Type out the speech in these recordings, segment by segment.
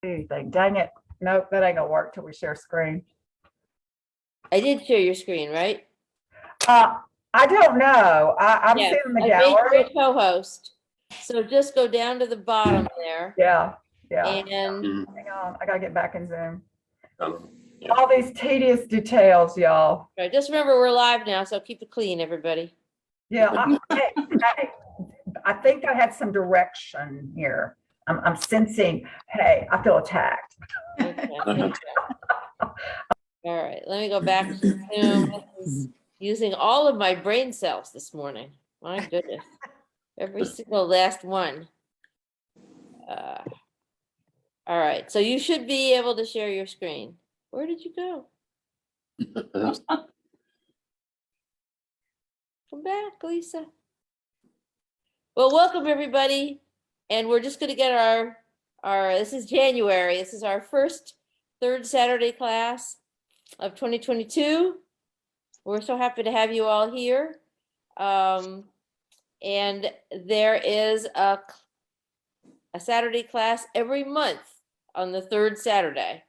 anything. Dang it. Nope, that ain't gonna work till we share screen. I did share your screen, right? I don't know. I'm Yes, seeing the I made you gallery. a co-host. So just go down to the bottom there. Yeah. And Hang on, I gotta get back in Zoom. Yeah. All these tedious details, y'all. right, just remember we're live now, so keep it clean, everybody. Yeah, hey, I think I had some direction here. I'm sensing, hey, I feel attacked. Okay. All right, let me go back to Zoom. This is using all of my brain cells this morning. My goodness. Every single last one. All right, so you should be able to share your screen. Where did you go? Come back, Lisa. Well, welcome everybody. And we're just gonna get our this is January. This is our first third Saturday class of 2022. We're so happy to have you all here. And there is a Saturday class every month on the third Saturday.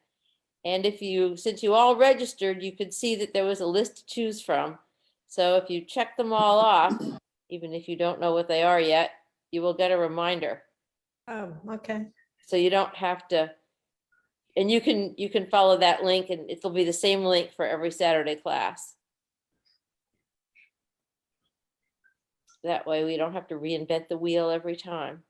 And since you all registered, you could see that there was a list to choose from. So if you check them all off, even if you don't know what they are yet, you will get a reminder. Oh, okay. So you don't have to, and you can follow that link, and it'll be the same link for every Saturday class. That way we don't have to reinvent the wheel every time.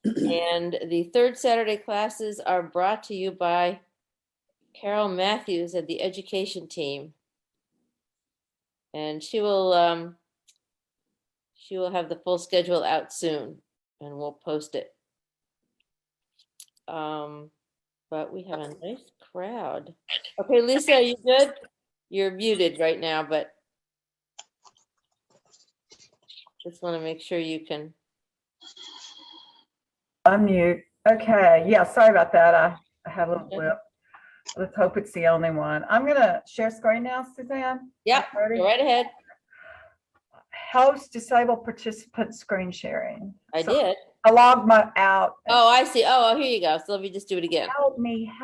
And the third Saturday classes are brought to you by Carol Matthews at the education team. And she will have the full schedule out soon, and we'll post it. But we have a nice crowd. Okay, Lisa, are you good? You're muted right now, but just want to make sure you can Unmute. Okay, yeah, sorry about that. I had a little blip. Let's hope it's the only one. I'm gonna share screen now, Suzanne. Yep, Ready? go right ahead. Host disabled participant screen sharing. I So did. I logged my out. Oh, I see. Oh, here you go. So let me just do it again. Help me, I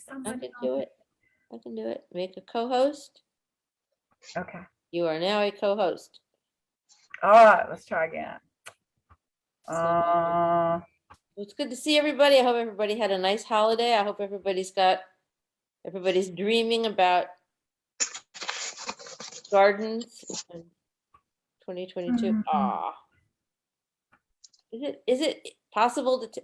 somebody. can do it. I can do it. Make a co-host. Okay. You are now a co-host. All right, let's try again. It's good to see everybody. I hope everybody had a nice holiday. I hope everybody's dreaming about gardens in 2022. Ah, is it possible to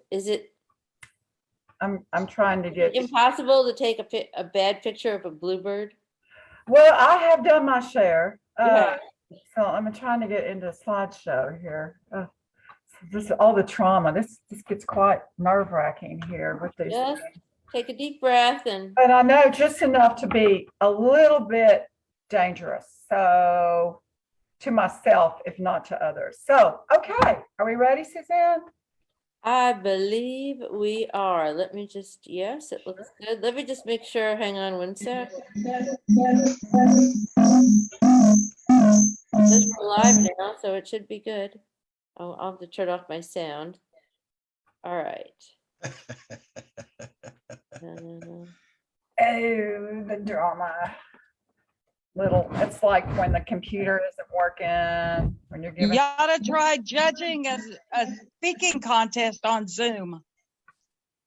I'm trying to get. impossible to take a bad picture of a bluebird? Well, I have done my share. Yeah. So I'm trying to get into a slideshow here. This all the trauma. This gets quite nerve-wracking here with these. Just take a deep breath and I know just enough to be a little bit dangerous. So to myself, if not to others. So, okay. Are we ready, Suzanne? I believe we are. Let me just, yes, it looks good. Let me just make sure. Hang on one sec. This we're live now, so it should be good. Oh, I'll have to turn off my sound. All right. Oh, the drama. It's like when the computer isn't working, when you're giving. You ought to try judging a speaking contest on Zoom.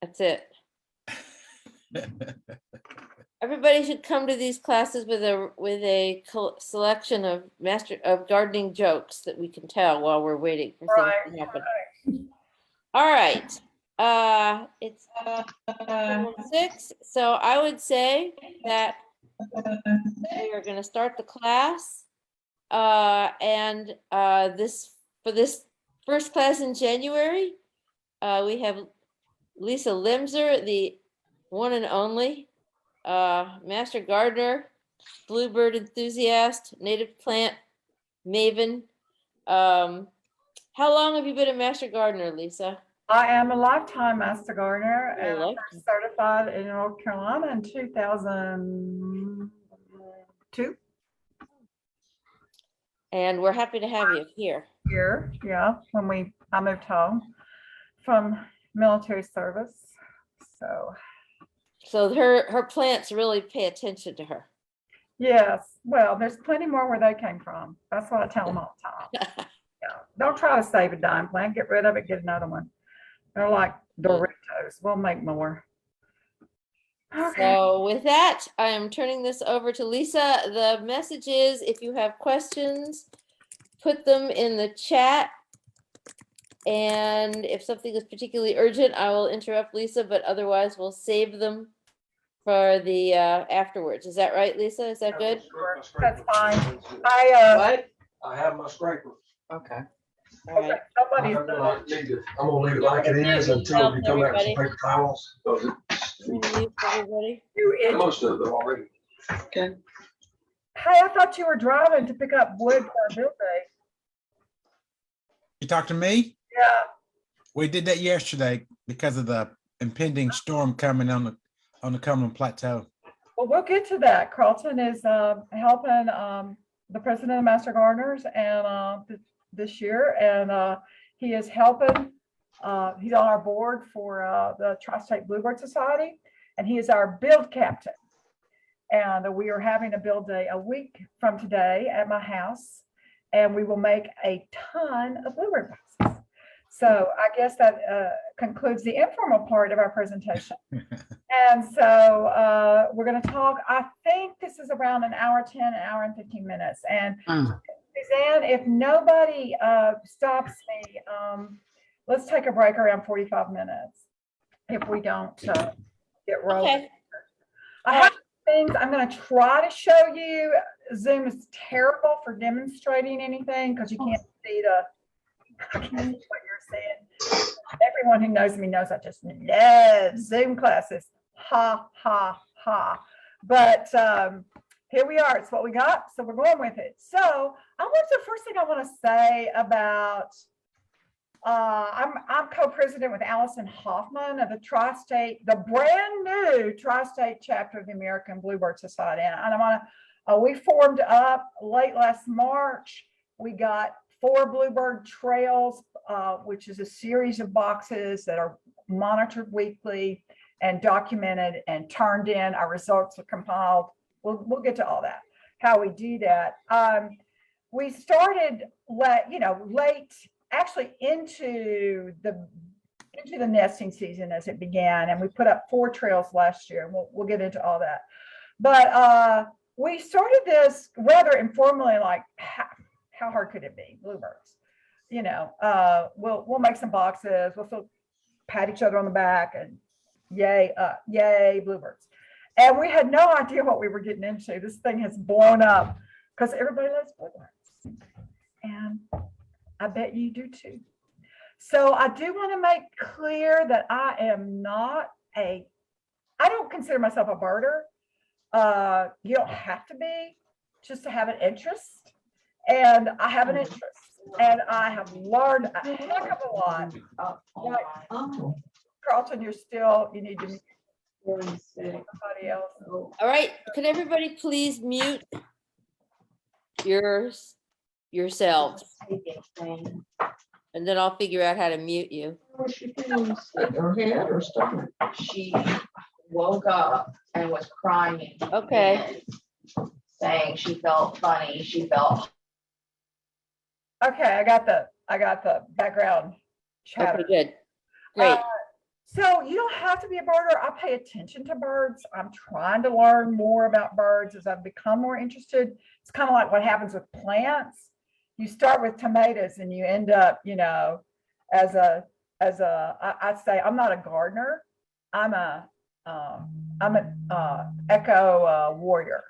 That's it. Everybody should come to these classes with a selection of gardening jokes that we can tell while we're waiting for things to happen. All right. It's 6. So I would say that we are going to start the class. And for this first class in January, we have Lisa Lemza, the one and only master gardener, bluebird enthusiast, native plant maven. How long have you been a master gardener, Lisa? I am a lifetime master gardener and Lifetime. I'm certified in North Carolina in 2002. And we're happy to have you here. Yeah, when I moved home from military service. So her plants really pay attention to her. Yes, well, there's plenty more where they came from. That's what I tell them all the time. Yeah, don't try to save a dime plant. Get rid of it, get another one. They're like Doritos. We'll make more. Okay. So with that, I am turning this over to Lisa. The message is, if you have questions, put them in the chat. And if something is particularly urgent, I will interrupt Lisa, but otherwise we'll save them for the afterwards. Is that right, Lisa? Is that good? That's fine. What? I have my scraper. Okay. All Okay, right. nobody's I'm gonna leave it like it is until we come back with some paper towels. Mute everybody. you idiot. Most of them already. Okay. Hey, I thought you were driving to pick up wood for our build day. You talked to me? Yeah. We did that yesterday because of the impending storm coming on the Cumberland Plateau. Well, we'll get to that. Carlton is helping the president of the Master Gardeners and this year, and he is helping. He's on our board for the TriState Bluebird Society, and he is our build captain. And we are having a build day a week from today at my house, and we will make a ton of bluebird boxes. So I guess that concludes the informal part of our presentation. And so we're going to talk, I think this is around an hour 10, an hour and 15 minutes. And Suzanne, if nobody stops me, let's take a break around 45 minutes if we don't get rolling. Okay. I have things I'm going to try to show you. Zoom is terrible for demonstrating anything because you can't see what you're seeing. Everyone who knows me knows I just love Zoom classes. Ha, ha, ha. But here we are. It's what we got. So we're going with it. So the first thing I want to say about, I'm co-president with Allison Hoffman of the TriState, the brand new TriState chapter of the American Bluebird Society. And we formed up late last March. We got 4 Bluebird Trails, which is a series of boxes that are monitored weekly and documented and turned in. Our results are compiled. We'll get to all that, how we do that. We started late, actually into the nesting season as it began, and we put up 4 trails last year, and we'll get into all that. But we started this rather informally, like how hard could it be? Bluebirds, we'll make some boxes. We'll pat each other on the back and yay bluebirds. And we had no idea what we were getting into. This thing has blown up because everybody loves bluebirds, and I bet you do too. So I do want to make clear that I don't consider myself a birder. You don't have to be just to have an interest. And I have an interest, and I have learned a heck of a lot. Carlton, you need to somebody else. All right. Could everybody please mute yourselves? And then I'll figure out how to mute you. Her head or stomach? She woke up and was crying. Okay. Saying she felt funny. She felt. Okay, I got the background chatter. Okay, good. Great. So you don't have to be a birder. I pay attention to birds. I'm trying to learn more about birds as I've become more interested. It's kind of like what happens with plants. You start with tomatoes and you end up, I'd say I'm not a gardener. I'm an eco warrior.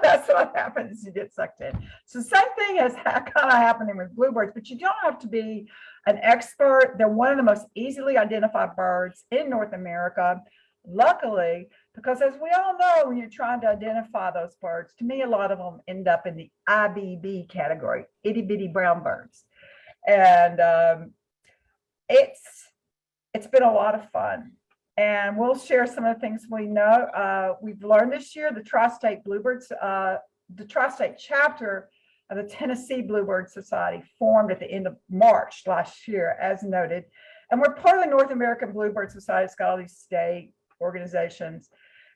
That's what happens. You get sucked in. So same thing is kind of happening with bluebirds, but you don't have to be an expert. They're one of the most easily identified birds in North America. Luckily, because as we all know, when you're trying to identify those birds, to me, a lot of them end up in the IBB category, itty bitty brown birds. And it's been a lot of fun. And we'll share some of the things we know. We've learned this year, the TriState Bluebirds, the TriState chapter of the Tennessee Bluebird Society, formed at the end of March last year, as noted. And we're part of the North American Bluebird Society. It's got all these state organizations.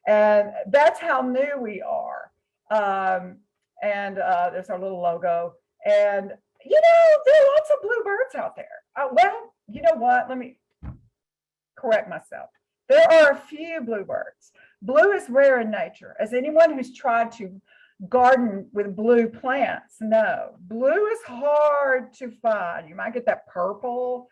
And that's how new we are. There's our little logo. And, you know, there are lots of bluebirds out there. Well, you know what? Let me correct myself. There are a few bluebirds. Blue is rare in nature. As anyone who's tried to garden with blue plants know, blue is hard to find. You might get that purple,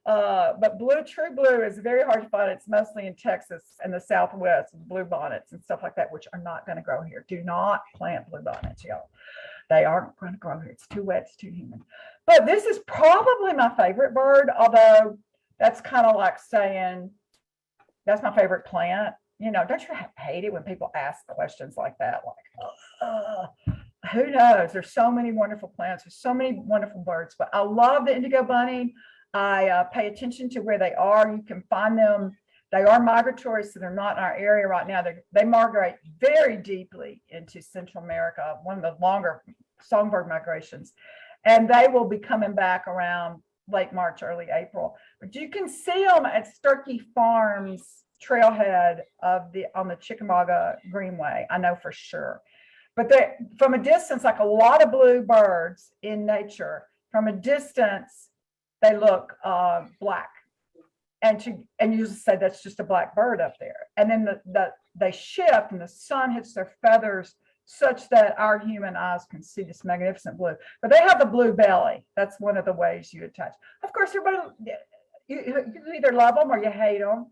but true blue is very hard to find. It's mostly in Texas and the Southwest, blue bonnets and stuff like that, which are not going to grow here. Do not plant blue bonnets, y'all. They aren't going to grow here. It's too wet, it's too humid. But this is probably my favorite bird, although that's kind of like saying, that's my favorite plant. You know, don't you hate it when people ask questions like that? Like, who knows? There's so many wonderful plants. There's so many wonderful birds. But I love the indigo bunting. I pay attention to where they are. You can find them. They are migratory, so they're not in our area right now. They migrate very deeply into Central America, one of the longer songbird migrations. And they will be coming back around late March, early April. But you can see them at Sturkey Farms trailhead on the Chickamauga Greenway, I know for sure. But from a distance, like a lot of blue-birds in nature, from a distance, they look black. And you just say that's just a black bird up there. And then they shift and the sun hits their feathers such that our human eyes can see this magnificent blue. But they have the blue belly. That's one of the ways you attach. Of course, everybody, you either love them or you hate them.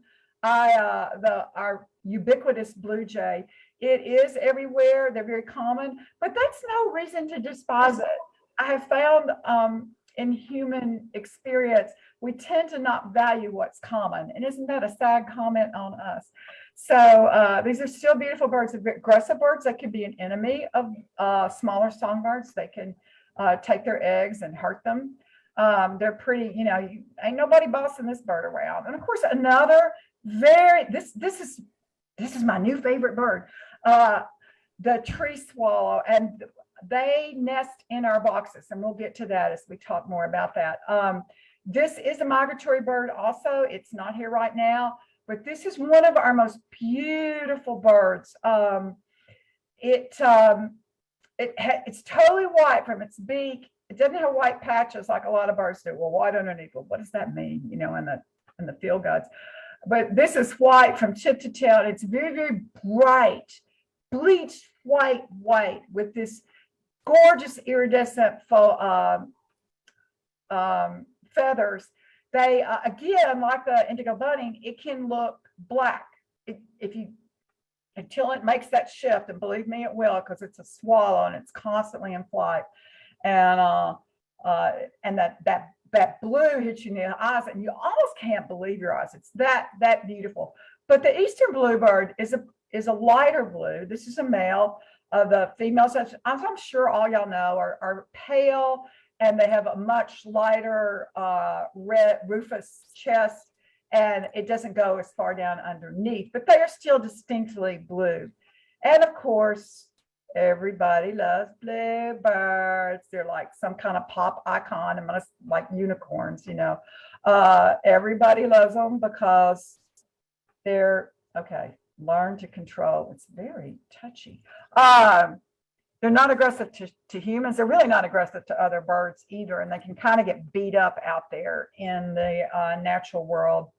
Our ubiquitous blue jay, it is everywhere. They're very common, but that's no reason to despise it. I have found in human experience, we tend to not value what's common. And isn't that a sad comment on us? So these are still beautiful birds. Aggressive birds that can be an enemy of smaller songbirds. They can take their eggs and hurt them. They're pretty, you know, ain't nobody bossing this bird around. And of course, another this is my new favorite bird, the tree swallow, and they nest in our boxes, and we'll get to that as we talk more about that. This is a migratory bird also. It's not here right now, but this is one of our most beautiful birds. It's totally white from its beak. It doesn't have white patches like a lot of birds do. Well, white underneath. Well, what does that mean? You know, in the field guides. But this is white from tip to tail. It's very, very bright, bleached white with this gorgeous iridescent feathers. They, again, like the indigo bunting, it can look black until it makes that shift. And believe me, it will, because it's a swallow and it's constantly in flight. And that blue hits you in the eyes, and you almost can't believe your eyes. It's that beautiful. But the eastern bluebird is a lighter blue. This is a male. The females, as I'm sure all y'all know, are pale, and they have a much lighter red rufous chest, and it doesn't go as far down underneath, but they are still distinctly blue. And of course, everybody loves bluebirds. They're like some kind of pop icon, and like unicorns, you know. Everybody loves them because they're, okay, learn to control. It's very touchy. They're not aggressive to humans. They're really not aggressive to other birds either, and they can kind of get beat up out there in the natural world.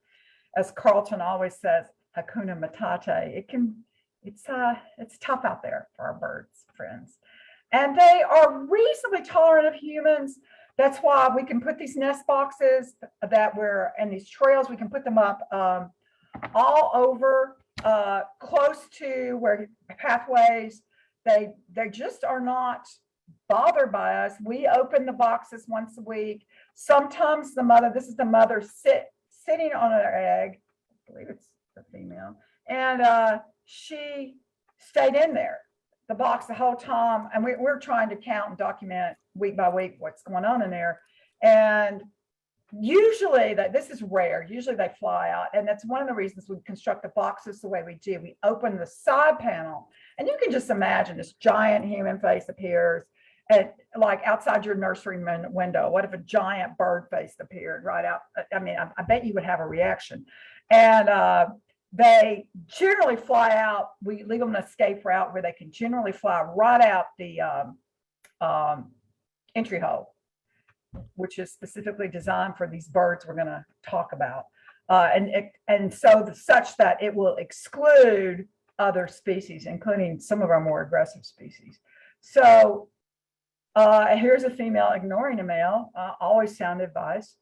As Carlton always says, Hakuna Matata. It's tough out there for our birds friends. And they are reasonably tolerant of humans. That's why we can put these nest boxes and these trails, we can put them up all over, close to where pathways. They just are not bothered by us. We open the boxes once a week. Sometimes this is the mother sitting on her egg. I believe it's the female. And she stayed in there, the box, the whole time. And we're trying to count and document week by week what's going on in there. And usually this is rare. Usually they fly out. And that's one of the reasons we construct the boxes the way we do. We open the side panel, and you can just imagine this giant human face appears. at like outside your nursery window? What if a giant bird face appeared right out? I mean, I bet you would have a reaction. And they generally fly out. We leave them an escape route where they can generally fly right out the entry hole, which is specifically designed for these birds we're going to talk about. And so such that it will exclude other species, including some of our more aggressive species. So here's a female ignoring a male, always sound advice.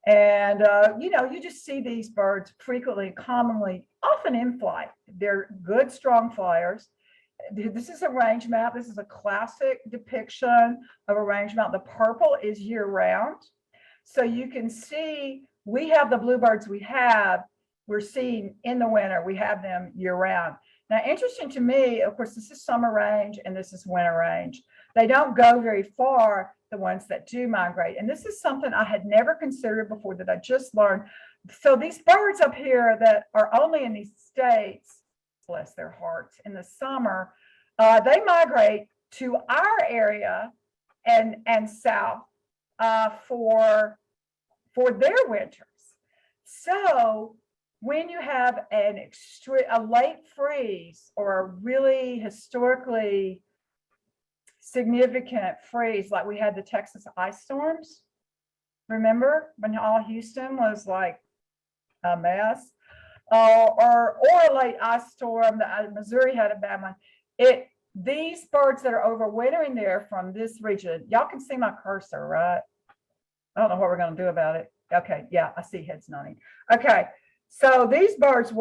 And, you know, you just see these birds frequently, commonly, often in flight. They're good, strong flyers. This is a range map. This is a classic depiction of a range map. The purple is year round. So you can see we have the bluebirds we're seeing in the winter. We have them year round. Now, interesting to me, of course, this is summer range and this is winter range. They don't go very far, the ones that do migrate. And this is something I had never considered before that I just learned. So these birds up here that are only in these states, bless their hearts, in the summer, they migrate to our area and south for their winters. So when you have a late freeze or a really historically significant freeze, like we had the Texas ice storms, remember when all Houston was like a mess, or a late ice storm that Missouri had a bad one. These birds that are overwintering there from this region, y'all can see my cursor, right? I don't know what we're going to do about it. Okay, yeah, I see heads nodding. Okay, so these birds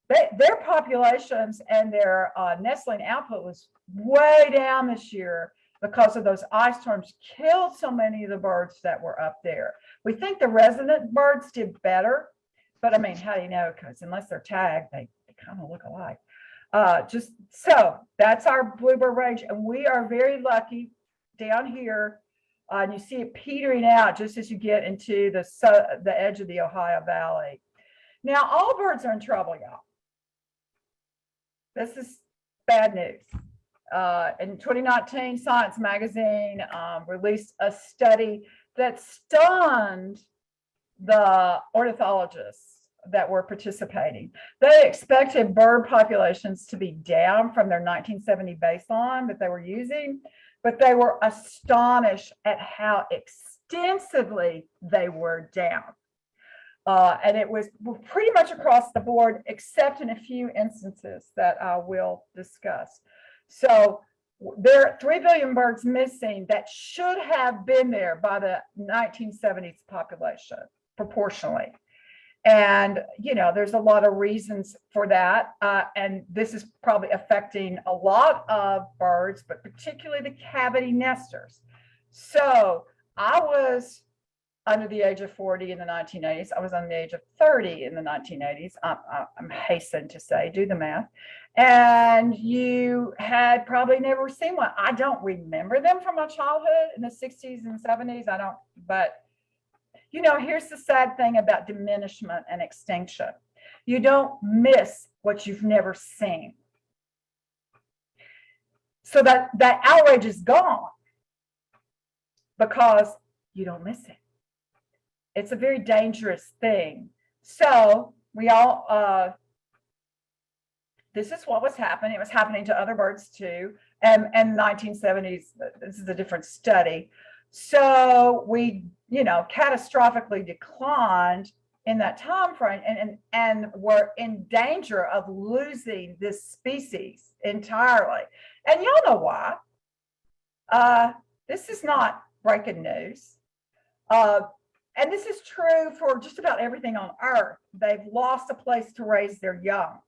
their populations and their nestling output was way down this year because of those ice storms killed so many of the birds that were up there. We think the resident birds did better, but I mean, how do you know? Because unless they're tagged, they kind of look alike. Just so that's our bluebird range, and we are very lucky down here. And you see it petering out just as you get into the edge of the Ohio Valley. Now, all birds are in trouble, y'all. This is bad news. In 2019, Science Magazine released a study that stunned the ornithologists that were participating. They expected bird populations to be down from their 1970 baseline that they were using, but they were astonished at how extensively they were down. And it was pretty much across the board, except in a few instances that I will discuss. So there are 3 billion birds missing that should have been there by the 1970s population proportionally. And, you know, there's a lot of reasons for that. And this is probably affecting a lot of birds, but particularly the cavity nesters. So I was under the age of 40 in the 1980s. I was under the age of 30 in the 1980s. I'm hastened to say, do the math. And you had probably never seen one. I don't remember them from my childhood in the 60s and 70s. I don't, but you know, here's the sad thing about diminishment and extinction. You don't miss what you've never seen. So that outrage is gone because you don't miss it. It's a very dangerous thing. So we all, this is what was happening. It was happening to other birds too. And 1970s, this is a different study. So we, you know, catastrophically declined in that time frame and were in danger of losing this species entirely. And y'all know why. This is not breaking news. And this is true for just about everything on Earth. They've lost a place to raise their young.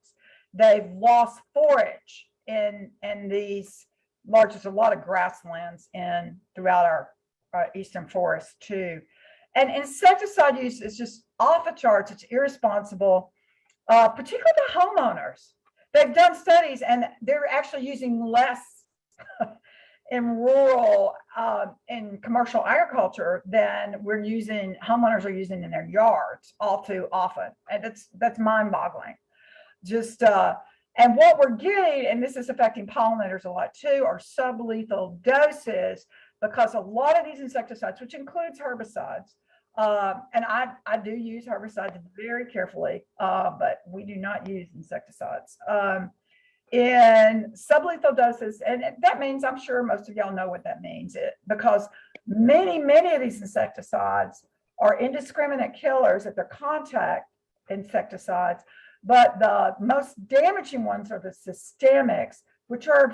They've lost forage in these there's a lot of grasslands throughout our eastern forest too. And insecticide use is just off the charts. It's irresponsible, particularly the homeowners. They've done studies and they're actually using less in rural, in commercial agriculture than homeowners are using in their yards all too often. And that's mind-boggling. Just, and what we're getting, and this is affecting pollinators a lot too, are sublethal doses because a lot of these insecticides, which includes herbicides, and I do use herbicides very carefully, but we do not use insecticides. In sublethal doses, and that means, I'm sure most of y'all know what that means, because many of these insecticides are indiscriminate killers at their contact insecticides, but the most damaging ones are the systemics, which are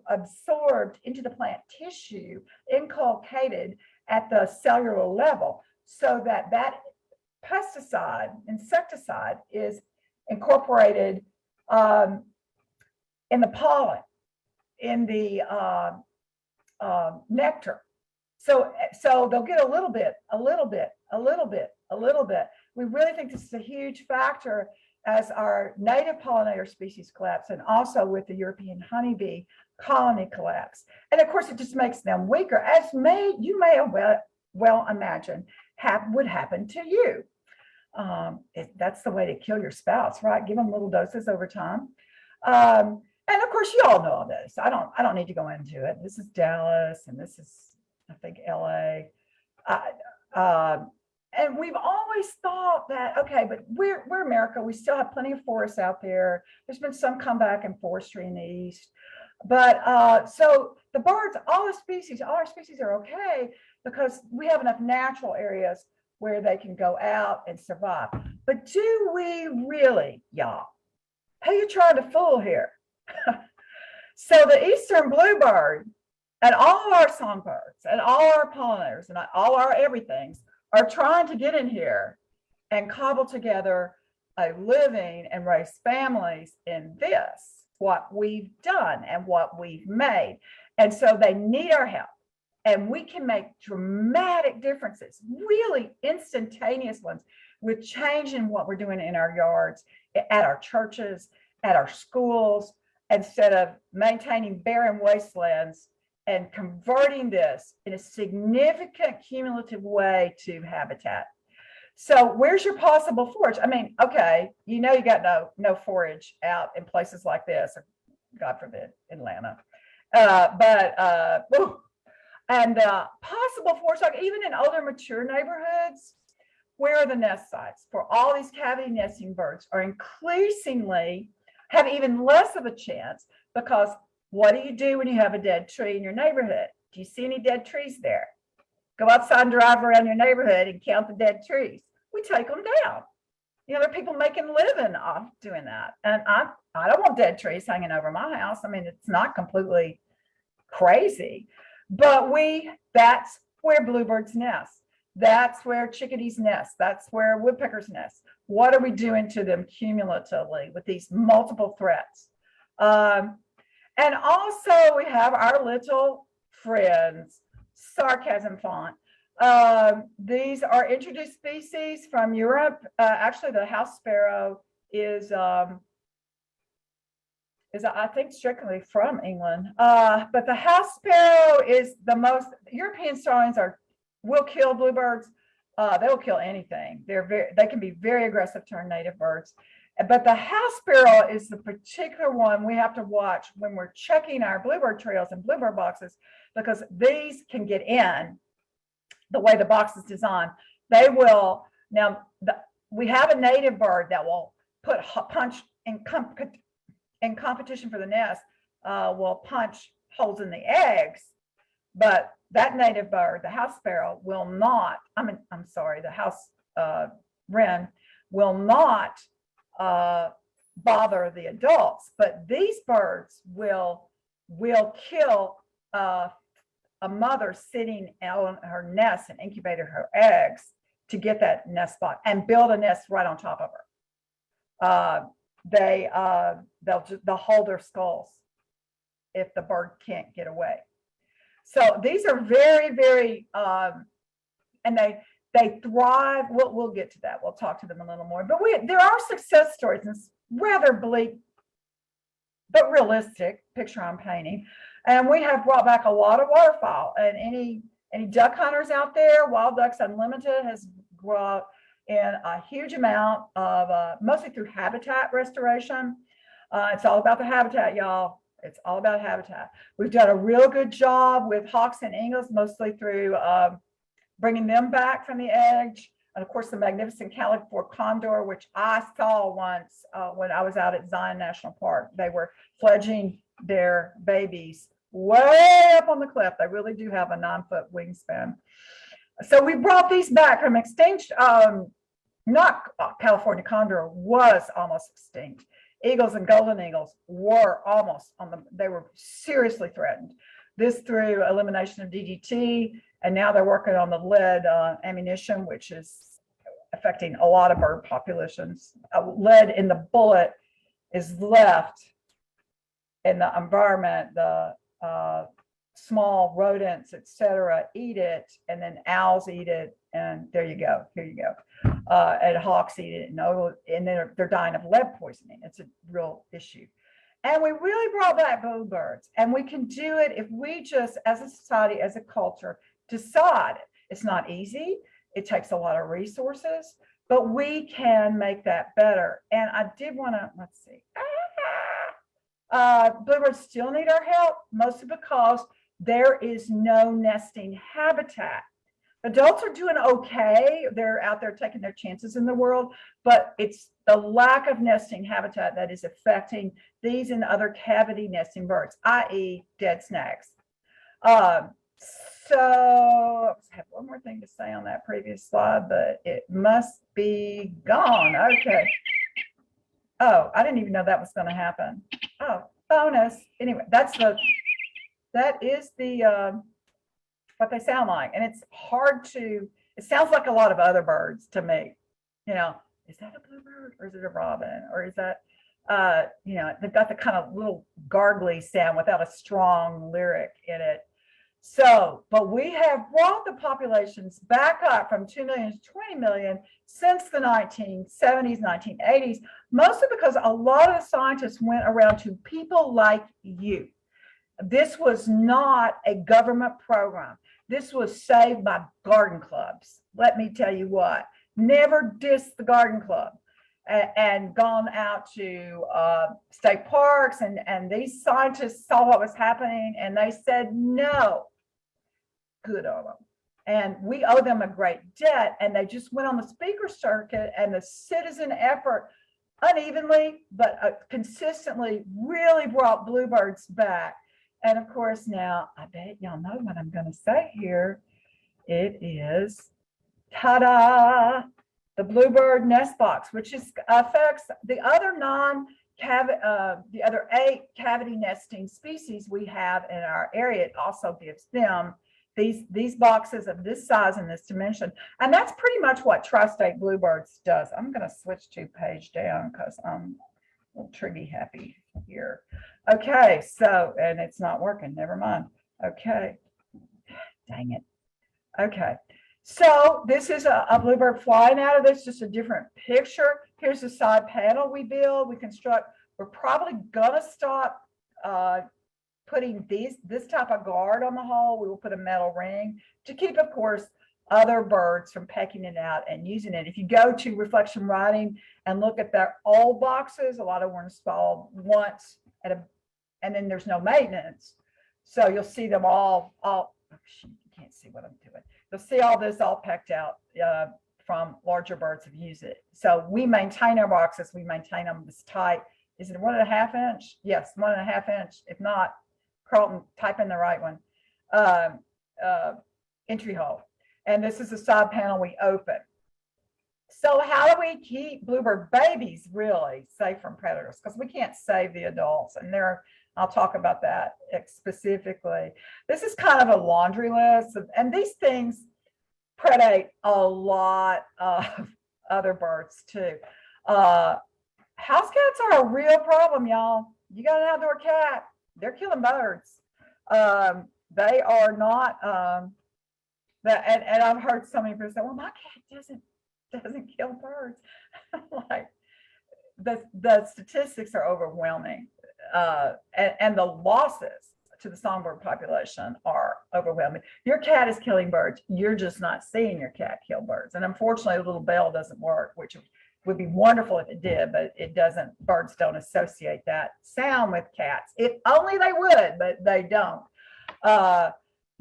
absorbed into the plant tissue, inculcated at the cellular level, so that pesticide, insecticide is incorporated in the pollen, in the nectar. So they'll get a little bit. We really think this is a huge factor as our native pollinator species collapse, and also with the European honeybee colony collapse. And of course, it just makes them weaker, as you may well imagine would happen to you. That's the way to kill your spouse, right? Give them little doses over time. And of course, you all know all this. I don't need to go into it. This is Dallas, and this is, I think, LA. And we've always thought that, okay, but we're America. We still have plenty of forests out there. There's been some comeback in forestry in the East. But so the birds, all our species are okay because we have enough natural areas where they can go out and survive. But do we really, y'all? Who you trying to fool here? So the eastern bluebird and all our songbirds and all our pollinators and all our everythings are trying to get in here and cobble together a living and raise families in this, what we've done and what we've made. And so they need our help. And we can make dramatic differences, really instantaneous ones, with changing what we're doing in our yards, at our churches, at our schools, instead of maintaining barren wastelands and converting this in a significant cumulative way to habitat. So where's your possible forage? I mean, okay, you know, you got no forage out in places like this, or God forbid, Atlanta. And possible forage, like even in older mature neighborhoods, where are the nest sites for all these cavity nesting birds are increasingly have even less of a chance, because what do you do when you have a dead tree in your neighborhood? Do you see any dead trees there? Go outside and drive around your neighborhood and count the dead trees. We take them down. You know, there are people making a living off doing that. And I don't want dead trees hanging over my house. I mean, it's not completely crazy, but that's where bluebirds nest. That's where chickadees nest. That's where woodpeckers nest. What are we doing to them cumulatively with these multiple threats? And also we have our little friends, sarcasm font. These are introduced species from Europe. Actually, the house sparrow is I think strictly from England. But the house sparrow is the most, European starlings will kill bluebirds. They will kill anything. They can be very aggressive to our native birds. But the house sparrow is the particular one we have to watch when we're checking our bluebird trails and bluebird boxes, because these can get in the way the box is designed. They will, we have a native bird that will punch in competition for the nest, will punch holes in the eggs, but that native bird, the house sparrow, will not, the house wren will not bother the adults, but these birds will kill a mother sitting on her nest and incubating her eggs to get that nest spot and build a nest right on top of her. They'll hold their skulls if the bird can't get away. So these are very, very, and they thrive. We'll get to that. We'll talk to them a little more. But there are success stories, and it's rather bleak, but realistic picture I'm painting. And we have brought back a lot of waterfowl. And any duck hunters out there, Wild Ducks Unlimited has brought in a huge amount of, mostly through habitat restoration. It's all about the habitat, y'all. It's all about habitat. We've done a real good job with hawks and eagles, mostly through bringing them back from the edge. And of course, the magnificent California condor, which I saw once when I was out at Zion National Park. They were fledging their babies way up on the cliff. They really do have a 9-foot wingspan. So we brought these back from extinction. Not California condor was almost extinct. Eagles and golden eagles were almost they were seriously threatened. This through elimination of DDT, and now they're working on the lead ammunition, which is affecting a lot of bird populations. Lead in the bullet is left in the environment. The small rodents, etc., eat it, and then owls eat it, and there you go. Here you go. And hawks eat it, and then they're dying of lead poisoning. It's a real issue. And we really brought back bluebirds, and we can do it if we just, as a society, as a culture, decide. It's not easy. It takes a lot of resources, but we can make that better. And I did want to, let's see. Bluebirds still need our help, mostly because there is no nesting habitat. Adults are doing okay. They're out there taking their chances in the world, but it's the lack of nesting habitat that is affecting these and other cavity nesting birds, i.e. dead snags. So I have one more thing to say on that previous slide, but it must be gone. Okay. Oh, I didn't even know that was going to happen. Oh, bonus. Anyway, that is the what they sound like, and it's hard to. It sounds like a lot of other birds to me. You know, is that a bluebird or is it a robin or is that you know, they've got the kind of little gargly sound without a strong lyric in it. So, but we have brought the populations back up from 2 million to 20 million since the 1970s, 1980s, mostly because a lot of the scientists went around to people like you. This was not a government program. This was saved by garden clubs. Let me tell you what, never diss the garden club. And gone out to state parks, and these scientists saw what was happening, and they said no. Good on them. And we owe them a great debt, and they just went on the speaker circuit, and the citizen effort unevenly but consistently really brought bluebirds back. And of course, now I bet y'all know what I'm going to say here. It is, ta-da, the Bluebird Nest Box, which affects the other the other 8 cavity nesting species we have in our area. It also gives them these boxes of this size and this dimension. And that's pretty much what TriState Bluebirds does. I'm going to switch to page down because I'm a little triggy happy here. Okay, so, and it's not working, never mind. Okay, dang it. Okay, so this is a bluebird flying out of this, just a different picture. Here's the side panel we build, we construct. We're probably gonna stop putting this type of guard on the hull. We will put a metal ring to keep, of course, other birds from pecking it out and using it. If you go to Reflection Writing and look at their old boxes, a lot of them were installed once and then there's no maintenance. So you'll see them all oh shoot, you can't see what I'm doing. You'll see all this all pecked out from larger birds have used it. So we maintain our boxes. We maintain them this tight. Is it 1.5 inch? Yes, 1.5 inch. If not, Carlton, type in the right one. Entry hole. And this is the side panel we open. So how do we keep bluebird babies really safe from predators? Because we can't save the adults, and I'll talk about that specifically. This is kind of a laundry list, and these things predate a lot of other birds too. House cats are a real problem, y'all. You got an outdoor cat, they're killing birds. They are not, and I've heard so many people say, well, my cat doesn't kill birds. Like the statistics are overwhelming, and the losses to the songbird population are overwhelming. Your cat is killing birds. You're just not seeing your cat kill birds. And unfortunately, the little bell doesn't work, which would be wonderful if it did, but it doesn't. Birds don't associate that sound with cats. If only they would, but they don't.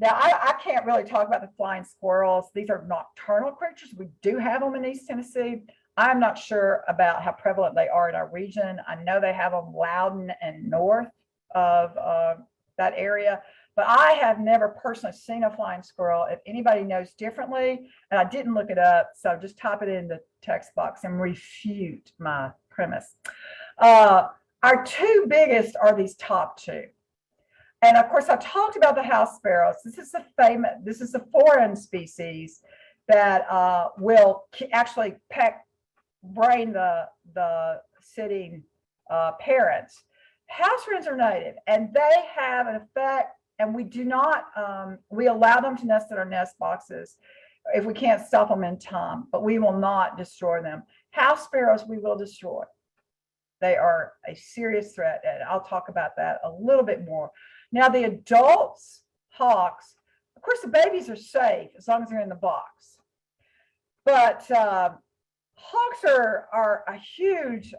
Now, I can't really talk about the flying squirrels. These are nocturnal creatures. We do have them in East Tennessee. I'm not sure about how prevalent they are in our region. I know they have them Loudon and north of that area, but I have never personally seen a flying squirrel. If anybody knows differently, and I didn't look it up, so just type it in the text box and refute my premise. Our two biggest are these top two. And of course, I talked about the house sparrows. This is a foreign species that will actually brain the sitting parents. House wrens are native, and they have an effect, and we do not, we allow them to nest in our nest boxes if we can't stop them in time, but we will not destroy them. House sparrows, we will destroy. They are a serious threat, and I'll talk about that a little bit more. Now, the adults, hawks, of course, the babies are safe as long as they're in the box. But hawks are a huge,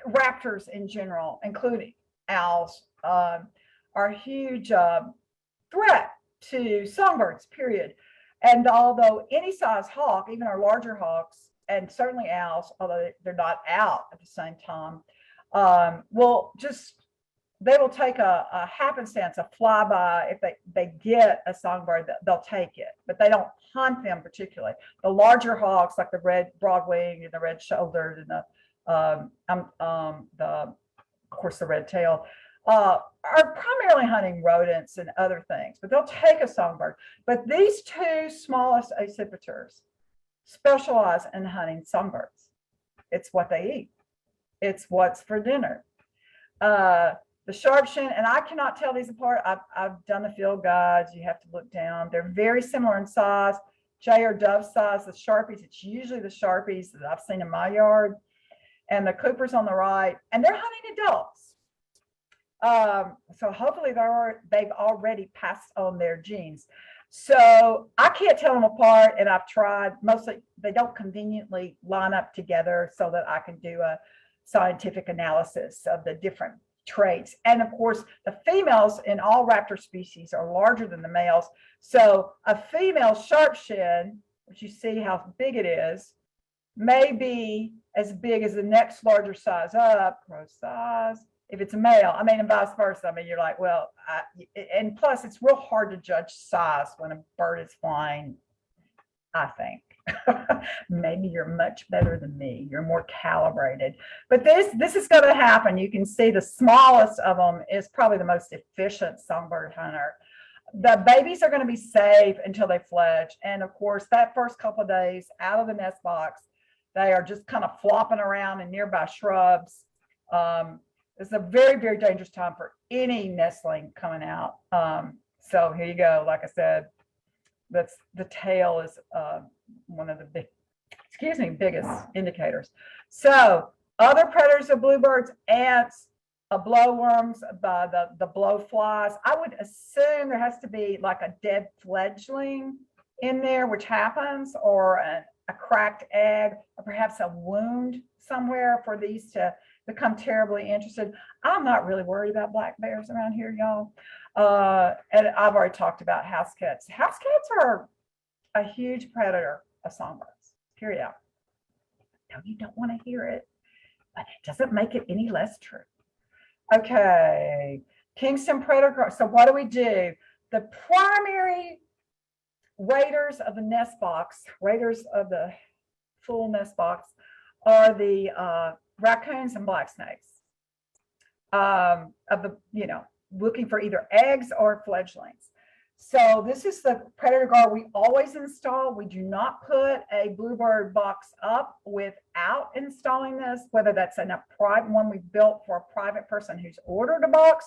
raptors in general, including owls, are a huge threat to songbirds, period. And although any size hawk, even our larger hawks, and certainly owls, although they're not out at the same time, they will take a happenstance, a flyby. If they get a songbird, they'll take it, but they don't hunt them particularly. The larger hawks, like the red broad-winged and the red-shouldered and of course the red tail, are primarily hunting rodents and other things, but they'll take a songbird. But these two smallest accipiters specialize in hunting songbirds. It's what they eat. It's what's for dinner. The sharp-shinned, and I cannot tell these apart. I've done the field guides. You have to look down. They're very similar in size, jay or dove size. The sharpies, it's usually the sharpies that I've seen in my yard, and the coopers on the right, and they're hunting adults. So hopefully they've already passed on their genes. So I can't tell them apart, and I've tried. Mostly they don't conveniently line up together so that I can do a scientific analysis of the different traits. And of course, the females in all raptor species are larger than the males. So a female sharp-shinned, which you see how big it is, may be as big as the next larger size up, crow size, if it's a male. I mean, and vice versa. I mean, you're like, well, and plus it's real hard to judge size when a bird is flying, I think. Maybe you're much better than me. You're more calibrated. But this is going to happen. You can see the smallest of them is probably the most efficient songbird hunter. The babies are going to be safe until they fledge. And of course, that first couple of days out of the nest box, they are just kind of flopping around in nearby shrubs. It's a very, very dangerous time for any nestling coming out. So here you go. Like I said, the tail is one of the biggest indicators. So other predators of bluebirds, ants, blowworms, the blowflies. I would assume there has to be like a dead fledgling in there, which happens, or a cracked egg, or perhaps a wound somewhere for these to become terribly interested. I'm not really worried about black bears around here, y'all. And I've already talked about house cats. House cats are a huge predator of songbirds, period. No, you don't want to hear it, but it doesn't make it any less true. Okay, Kingston predator. So what do? The primary raiders of the nest box, raiders of the full nest box, are the raccoons and black snakes. Looking for either eggs or fledglings. So this is the predator guard we always install. We do not put a bluebird box up without installing this, whether that's in a private one we built for a private person who's ordered a box,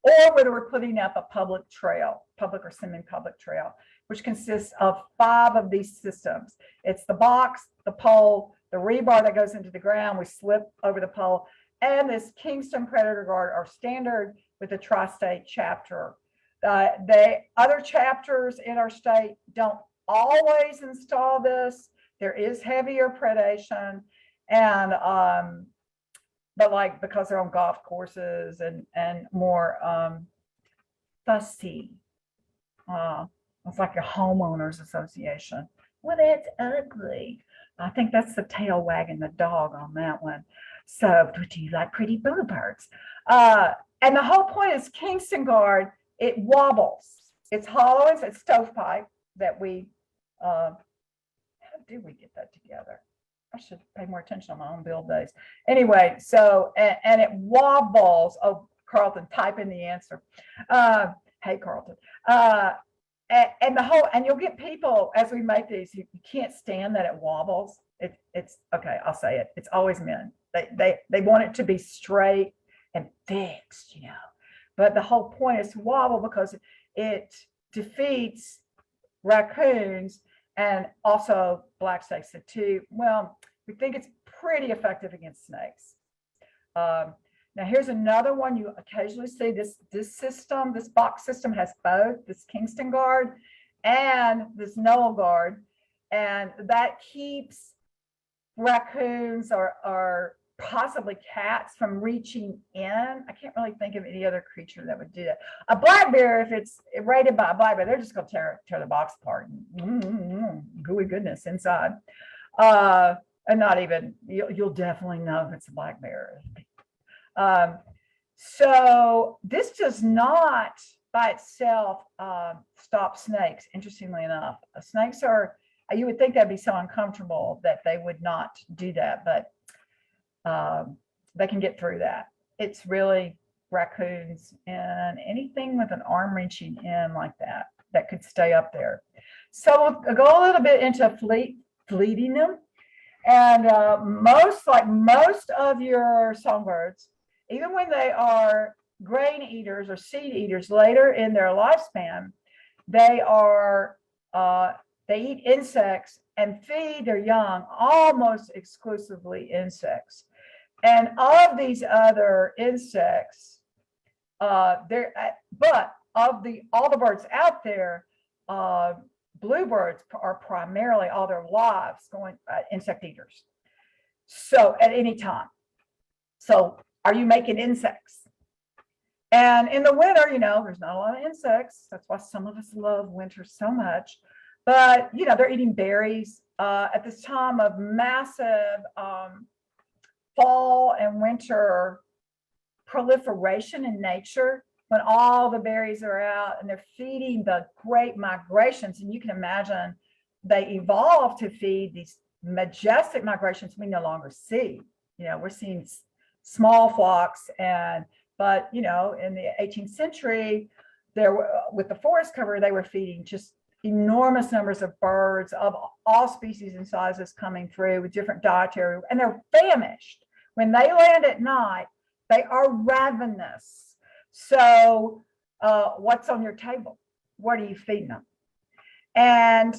or whether we're putting up a public trail, public or semi-public trail, which consists of 5 of these systems. It's the box, the pole, the rebar that goes into the ground, we slip over the pole, and this Kingston predator guard are standard with the TriState chapter. The other chapters in our state don't always install this. There is heavier predation, and but like because they're on golf courses and more fussy. It's like a homeowners association. Well, that's ugly. I think that's the tail wagging the dog on that one. So, do you like pretty bluebirds? And the whole point is Kingston Guard, it wobbles. It's hollow, it's stovepipe that we, how do we get that together? I should pay more attention on my own build days. Anyway, so, and it wobbles. Oh, Carlton, type in the answer. Hey, Carlton. And the whole, and you'll get people as we make these, you can't stand that it wobbles. It's okay, I'll say it. It's always men. They want it to be straight and fixed, But the whole point is to wobble because it defeats raccoons and also black snakes. The two, well, we think it's pretty effective against snakes. Now here's another one you occasionally see. This system, this box system has both this Kingston Guard and this Noel Guard, and that keeps raccoons or possibly cats from reaching in. I can't really think of any other creature that would do that. A black bear, if it's raided by a black bear, they're just going to tear the box apart. Gooey goodness inside. And not even, you'll definitely know if it's a black bear. So this does not by itself stop snakes, interestingly enough. Snakes are, you would think that'd be so uncomfortable that they would not do that, but they can get through that. It's really raccoons and anything with an arm reaching in like that could stay up there. So we'll go a little bit into fleeting them. And most of your songbirds, even when they are grain eaters or seed eaters later in their lifespan, they eat insects and feed their young almost exclusively insects. And of these other insects, but of all the birds out there, bluebirds are primarily all their lives going insect eaters. So at any time. So are you making insects? And in the winter, there's not a lot of insects. That's why some of us love winter so much. But, they're eating berries at this time of massive fall and winter proliferation in nature, when all the berries are out and they're feeding the great migrations. And you can imagine they evolved to feed these majestic migrations we no longer see. We're seeing small flocks but in the 18th century, with the forest cover, they were feeding just enormous numbers of birds of all species and sizes coming through with different dietary, and they're famished. When they land at night, they are ravenous. So what's on your table? What are you feeding them? And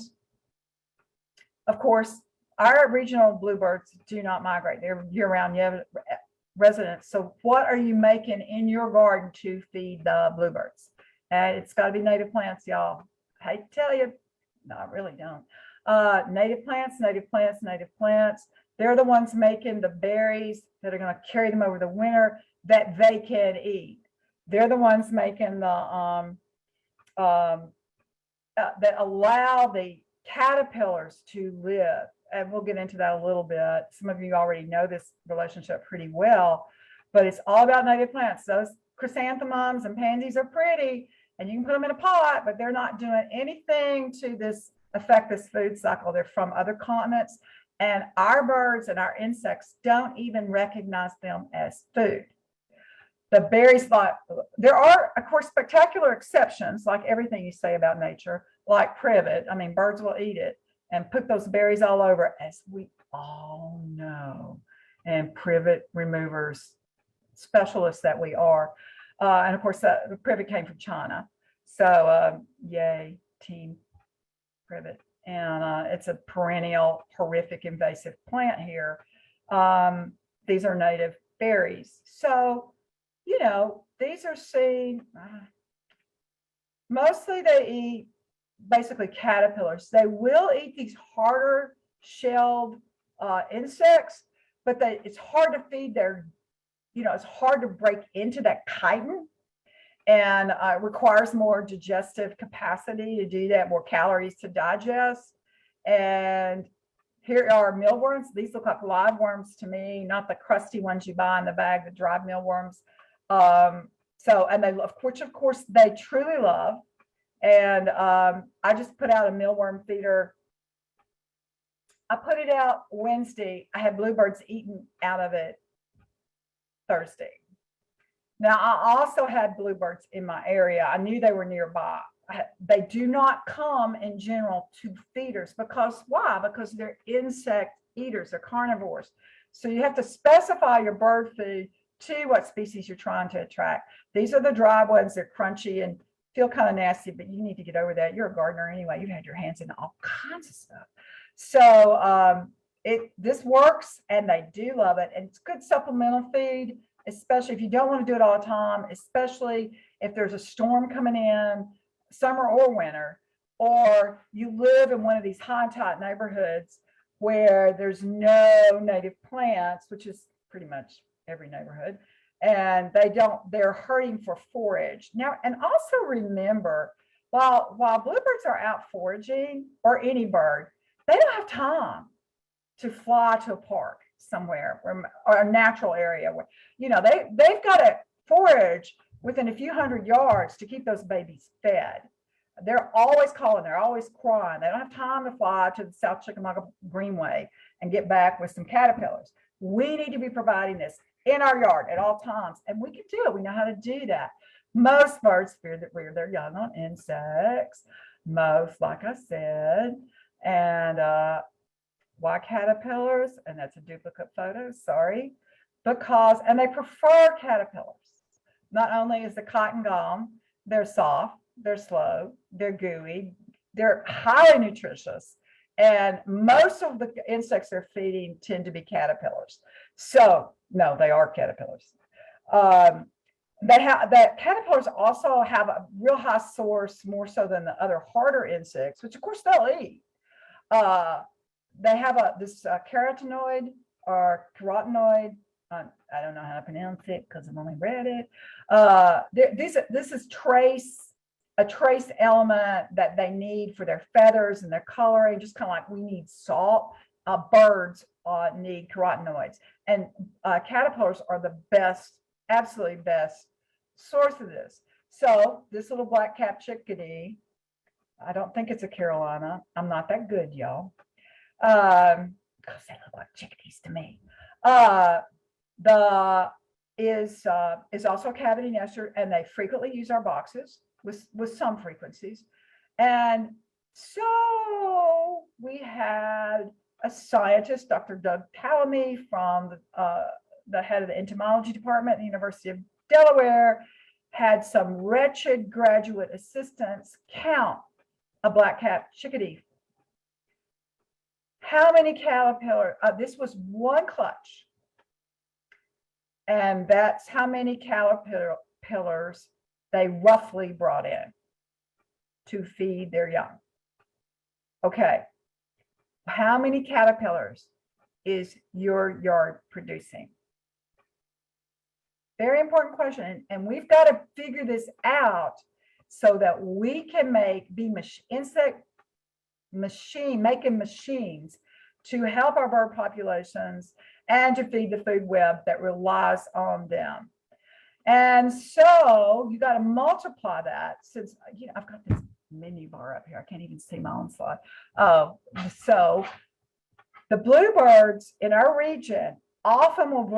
of course, our regional bluebirds do not migrate. They're year-round residents. So what are you making in your garden to feed the bluebirds? And it's got to be native plants, y'all. I hate to tell you, no, I really don't. Native plants. They're the ones making the berries that are going to carry them over the winter that they can eat. They're the ones making the that allow the caterpillars to live. And we'll get into that a little bit. Some of you already know this relationship pretty well, but it's all about native plants. Those chrysanthemums and pansies are pretty, and you can put them in a pot, but they're not doing anything to affect this food cycle. They're from other continents, and our birds and our insects don't even recognize them as food. The berries, there are, of course, spectacular exceptions, like everything you say about nature, like privet. I mean, birds will eat it and put those berries all over, as we all know, and privet removers, specialists that we are. And of course, the privet came from China. So yay, team privet. And it's a perennial, horrific, invasive plant here. These are native berries. So, these are seen, mostly they eat basically caterpillars. They will eat these harder shelled insects, but it's hard to feed their, it's hard to break into that chitin, and requires more digestive capacity to do that, more calories to digest. And here are mealworms. These look like live worms to me, not the crusty ones you buy in the bag, the dried mealworms. And they, of course, they truly love. And I just put out a mealworm feeder. I put it out Wednesday. I had bluebirds eating out of it Thursday. Now, I also had bluebirds in my area. I knew they were nearby. They do not come in general to feeders because why? Because they're insect eaters, they're carnivores. So you have to specify your bird food to what species you're trying to attract. These are the dry ones. They're crunchy and feel kind of nasty, but you need to get over that. You're a gardener anyway. You've had your hands in all kinds of stuff. So this works, and they do love it. And it's good supplemental feed, especially if you don't want to do it all the time, especially if there's a storm coming in, summer or winter, or you live in one of these high tide neighborhoods where there's no native plants, which is pretty much every neighborhood, and they're hurting for forage. Now, and also remember, while bluebirds are out foraging, or any bird, they don't have time to fly to a park somewhere or a natural area where, they've got to forage within a few hundred yards to keep those babies fed. They're always calling, they're always crying. They don't have time to fly to the South Chickamauga Greenway and get back with some caterpillars. We need to be providing this in our yard at all times, and we can do it. We know how to do that. Most birds rear their young on insects, most, like I said, and why caterpillars? And that's a duplicate photo, sorry, and they prefer caterpillars. Not only is the cotton gum, they're soft, they're slow, they're gooey, they're highly nutritious, and most of the insects they're feeding tend to be caterpillars. So no, they are caterpillars. That caterpillars also have a real high source, more so than the other harder insects, which of course they'll eat. They have this carotenoid or carotenoid. I don't know how to pronounce it because I've only read it. This is a trace element that they need for their feathers and their coloring, just kind of like we need salt. Birds need carotenoids, and caterpillars are the best, absolutely best source of this. So this little black cap chickadee, I don't think it's a Carolina. I'm not that good, y'all. Because they look like chickadees to me. Is also a cavity nester, and they frequently use our boxes with some frequencies. And so we had a scientist, Dr. Doug Tallamy, from the head of the entomology department at the University of Delaware, had some wretched graduate assistants count a black cap chickadee. How many caterpillars? This was one clutch. And that's how many caterpillars they roughly brought in to feed their young. Okay. How many caterpillars is your yard producing? Very important question. And we've got to figure this out so that we can making machines to help our bird populations and to feed the food web that relies on them. And so you got to multiply that, since I've got this menu bar up here. I can't even see my own slide. So the bluebirds in our region often will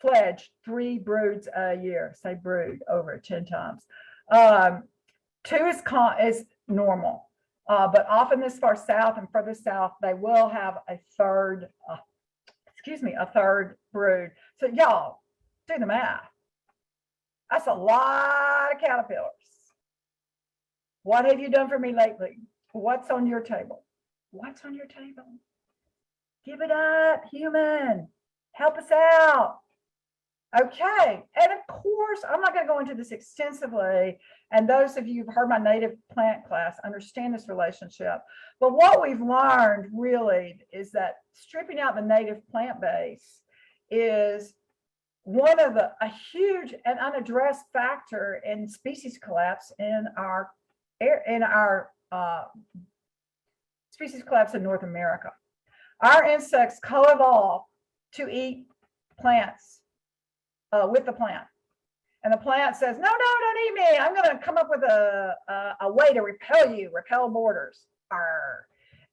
fledge 3 broods a year. Say brood over 10 times. 2 is normal. But often this far south and further south, they will have a third brood. So y'all, do the math. That's a lot of caterpillars. What have you done for me lately? What's on your table? What's on your table? Give it up, human. Help us out. Okay, and of course, I'm not going to go into this extensively, and those of you who've heard my native plant class understand this relationship. But what we've learned really is that stripping out the native plant base is one of a huge and unaddressed factor in species collapse in our species collapse in North America. Our insects co-evolve to eat plants with the plant. And the plant says, no, don't eat me. I'm going to come up with a way to repel you, repel borders. Arr.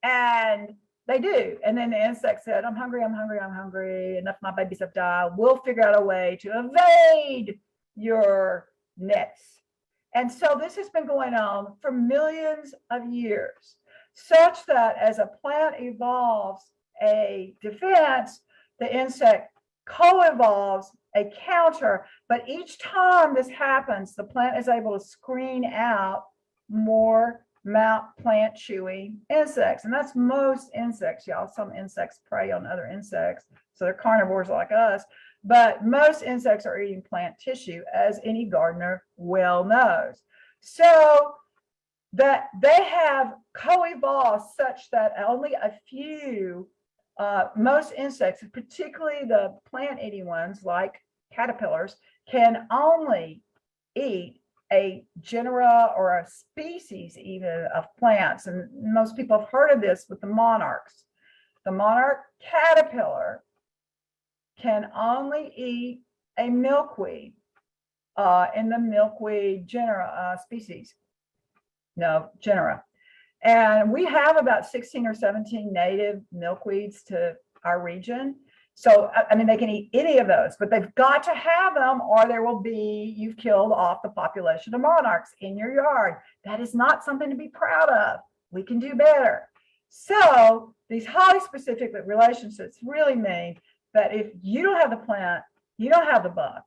And they do. And then the insect said, I'm hungry. Enough of my babies have died. We'll figure out a way to evade your nets. And so this has been going on for millions of years, such that as a plant evolves a defense, the insect co-evolves a counter. But each time this happens, the plant is able to screen out more plant chewing insects. And that's most insects, y'all. Some insects prey on other insects, so they're carnivores like us. But most insects are eating plant tissue, as any gardener well knows. So that they have co-evolved such that only a few, most insects, particularly the plant-eating ones like caterpillars, can only eat a genera or a species even of plants. And most people have heard of this with the monarchs. The monarch caterpillar can only eat a milkweed in the milkweed genera species. No, genera. And we have about 16 or 17 native milkweeds to our region. So, I mean, they can eat any of those, but they've got to have them or there will be, you've killed off the population of monarchs in your yard. That is not something to be proud of. We can do better. So these highly specific relationships really mean that if you don't have the plant, you don't have the bug,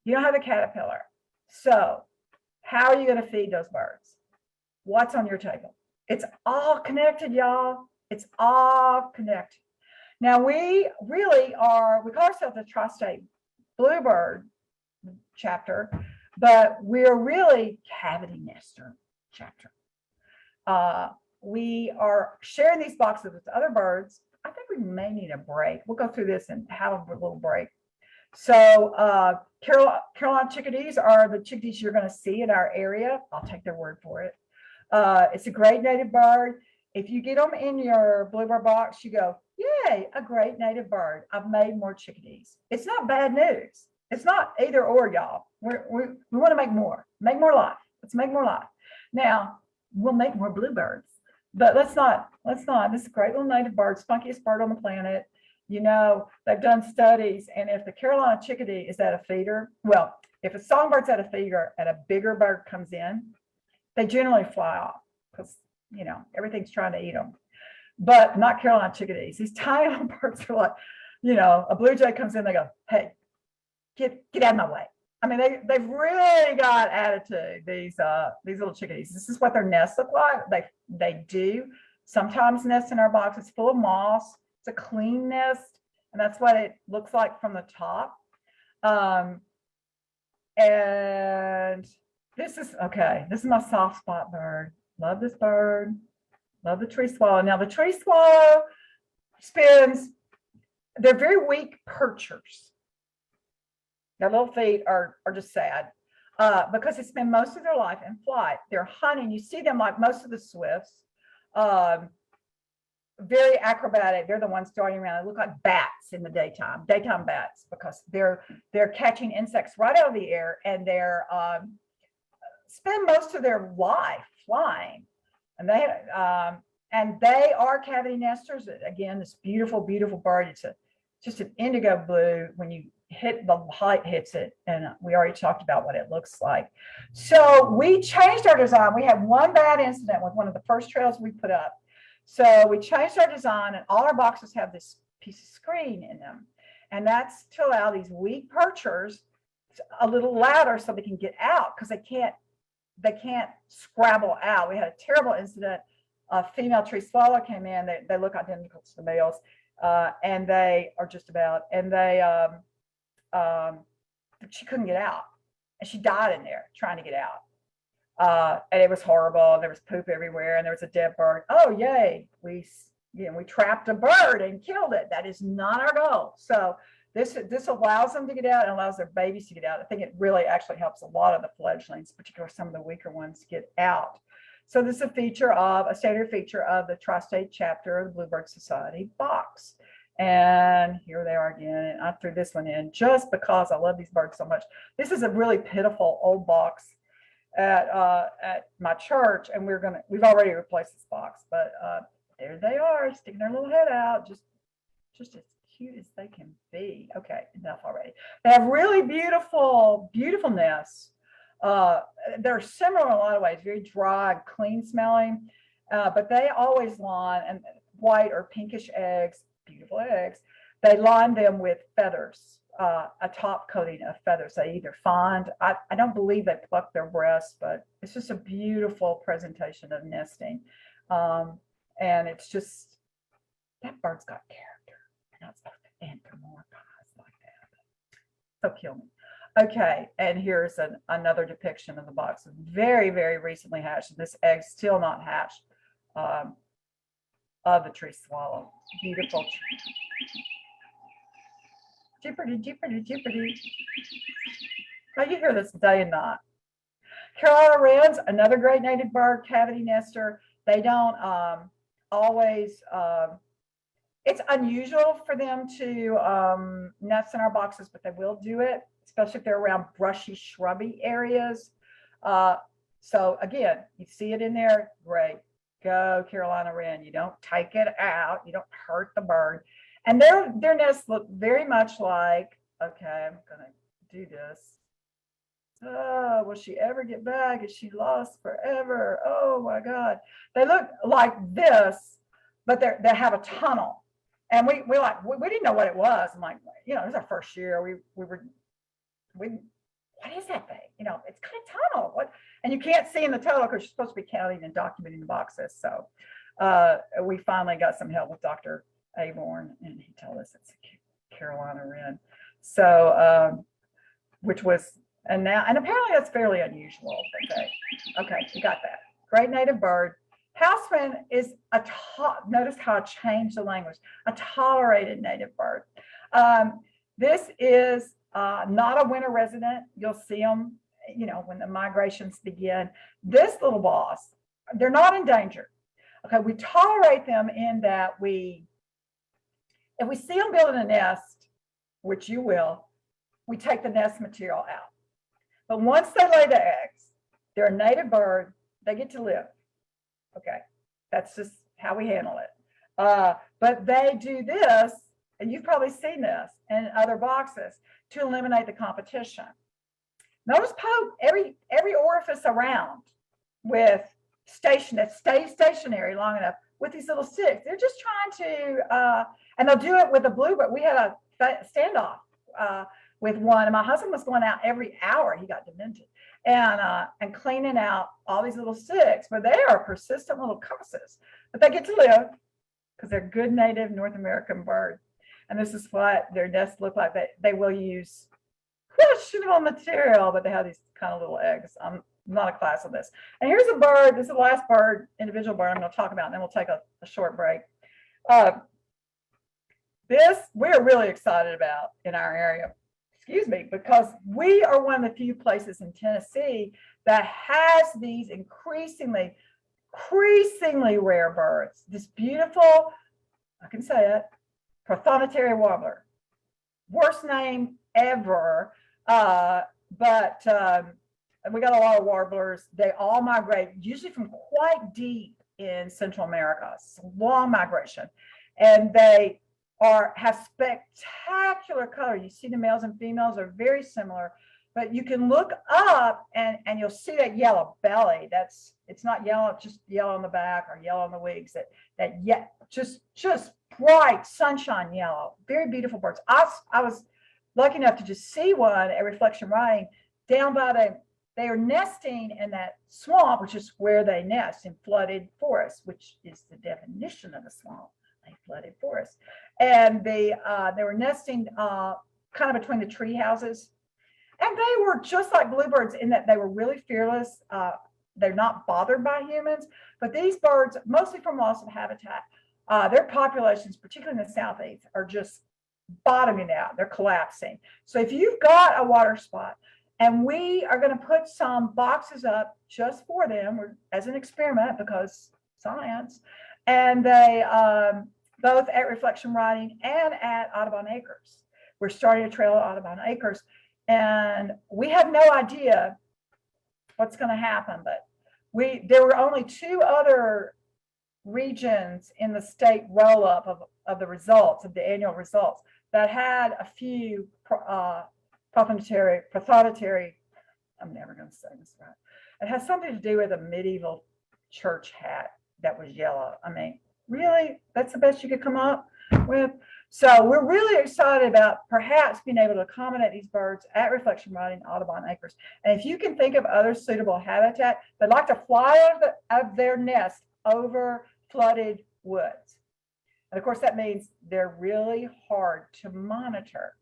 you don't have the caterpillar. So how are you going to feed those birds? What's on your table? It's all connected, y'all. It's all connected. Now we really are, we call ourselves a TriState Bluebird chapter, but we're really cavity nester chapter. We are sharing these boxes with other birds. I think we may need a break. We'll go through this and have a little break. So Carolina chickadees are the chickadees you're going to see in our area. I'll take their word for it. It's a great native bird. If you get them in your Bluebird box, you go, yay, a great native bird. I've made more chickadees. It's not bad news. It's not either or, y'all. We want to make more life. Let's make more life. Now, we'll make more bluebirds, but let's not. This is a great little native bird, spunkiest bird on the planet. You know, they've done studies, and if the Carolina chickadee is at a feeder, well, if a songbird's at a feeder and a bigger bird comes in, they generally fly off because, you know, everything's trying to eat them. But not Carolina chickadees. These tiny little birds are like, you know, a blue jay comes in, they go, hey, get out of my way. I mean, they've really got attitude, these little chickadees. This is what their nests look like. They do sometimes nest in our box. It's full of moss. It's a clean nest, and that's what it looks like from the top. And this is, okay, this is my soft spot bird. Love this bird. Love the tree swallow. Now the tree swallow they're very weak perchers. Their little feet are just sad because they spend most of their life in flight. They're hunting. You see them like most of the swifts, very acrobatic. They're the ones darting around. They look like bats in the daytime bats, because they're catching insects right out of the air, and they're spend most of their life flying. And they are cavity nesters. Again, this beautiful, beautiful bird. It's just an indigo blue. When you hit, the light hits it, and we already talked about what it looks like. So we changed our design. We had one bad incident with one of the first trails we put up. So we changed our design, and all our boxes have this piece of screen in them. And that's to allow these weak perchers a little louder so they can get out, because they can't scrabble out. We had a terrible incident. A female tree swallow came in. They look identical to the males, and they are just about, and they she couldn't get out, and she died in there trying to get out. And it was horrible, and there was poop everywhere, and there was a dead bird. Oh, yay, we trapped a bird and killed it. That is not our goal. So this allows them to get out and allows their babies to get out. I think it really actually helps a lot of the fledglings, particularly some of the weaker ones, get out. So this is a standard feature of the Tri-State chapter of the Bluebird Society box. And here they are again. And I threw this one in just because I love these birds so much. This is a really pitiful old box at my church, and we've already replaced this box, but there they are, sticking their little head out, just as cute as they can be. Okay, enough already. They have really beautiful nests. They're similar in a lot of ways, very dry, clean smelling, but they always line, and white or pinkish eggs, beautiful eggs. They line them with feathers, a top coating of feathers. They either find, I don't believe they pluck their breasts, but it's just a beautiful presentation of nesting. And it's just, that bird's got character. They're not supposed to anthropomorphize like that. So kill me. Okay, and here's another depiction of the box. Very, very recently hatched. This egg's still not hatched, of the tree swallow. Beautiful. Jeopardy, jeopardy, jeopardy. Oh, you hear this day and night. Carolina wrens, another great native bird, cavity nester. They don't always, it's unusual for them to nest in our boxes, but they will do it, especially if they're around brushy, shrubby areas. So again, you see it in there, great. Go Carolina wren. You don't take it out. You don't hurt the bird. And their nests look very much like, okay, I'm going to do this. Oh, will she ever get back? Is she lost forever? Oh my God. They look like this, but they have a tunnel. And we didn't know what it was. I'm like, it was our first year. What is that thing? It's kind of tunnel. What? And you can't see in the tunnel because you're supposed to be counting and documenting the boxes. So we finally got some help with Dr. Aborn, and he told us it's a Carolina wren. So, which was, and apparently that's fairly unusual. Okay, you got that. Great native bird. Houseman is notice how I changed the language, a tolerated native bird. This is not a winter resident. You'll see them, when the migrations begin. This little boss, they're not endangered. Okay, we tolerate them in that if we see them building a nest, which you will, we take the nest material out. But once they lay the eggs, they're a native bird, they get to live. Okay, that's just how we handle it. But they do this, and you've probably seen this in other boxes, to eliminate the competition. Notice poke every orifice around with that stays stationary long enough with these little sticks. They're just trying to, and they'll do it with a bluebird. We had a standoff with one, and my husband was going out every hour. He got demented, and cleaning out all these little sticks. But they are persistent little cusses, but they get to live because they're good native North American bird. And this is what their nests look like. They will use questionable material, but they have these kind of little eggs. I'm not a class on this. And here's a bird. This is the last bird, individual bird I'm going to talk about, and then we'll take a short break. This we're really excited about in our area, because we are one of the few places in Tennessee that has these increasingly rare birds. This beautiful, I can say it, prothonotary warbler. Worst name ever, but we got a lot of warblers. They all migrate, usually from quite deep in Central America. It's a long migration, and they have spectacular color. You see the males and females are very similar, but you can look up and you'll see that yellow belly. It's not yellow, just yellow on the back or yellow on the wings. Just bright sunshine yellow. Very beautiful birds. I was lucky enough to just see one at Reflection Riding down by they are nesting in that swamp, which is where they nest, in flooded forest, which is the definition of a swamp, a flooded forest. And they were nesting kind of between the tree houses. And they were just like bluebirds in that they were really fearless. They're not bothered by humans, but these birds, mostly from loss of habitat, their populations, particularly in the southeast, are just bottoming out. They're collapsing. So if you've got a water spot, and we are going to put some boxes up just for them as an experiment because science, and they both at Reflection Riding and at Audubon Acres. We're starting a trail at Audubon Acres, and we have no idea what's going to happen, but there were only 2 other regions in the state roll-up of the results, of the annual results, that had a few prothonotary, I'm never going to say this right. It has something to do with a medieval church hat that was yellow. I mean, really? That's the best you could come up with? So we're really excited about perhaps being able to accommodate these birds at Reflection Riding, Audubon Acres. And if you can think of other suitable habitat, they'd like to fly out of their nest over flooded woods. And of course, that means they're really hard to monitor.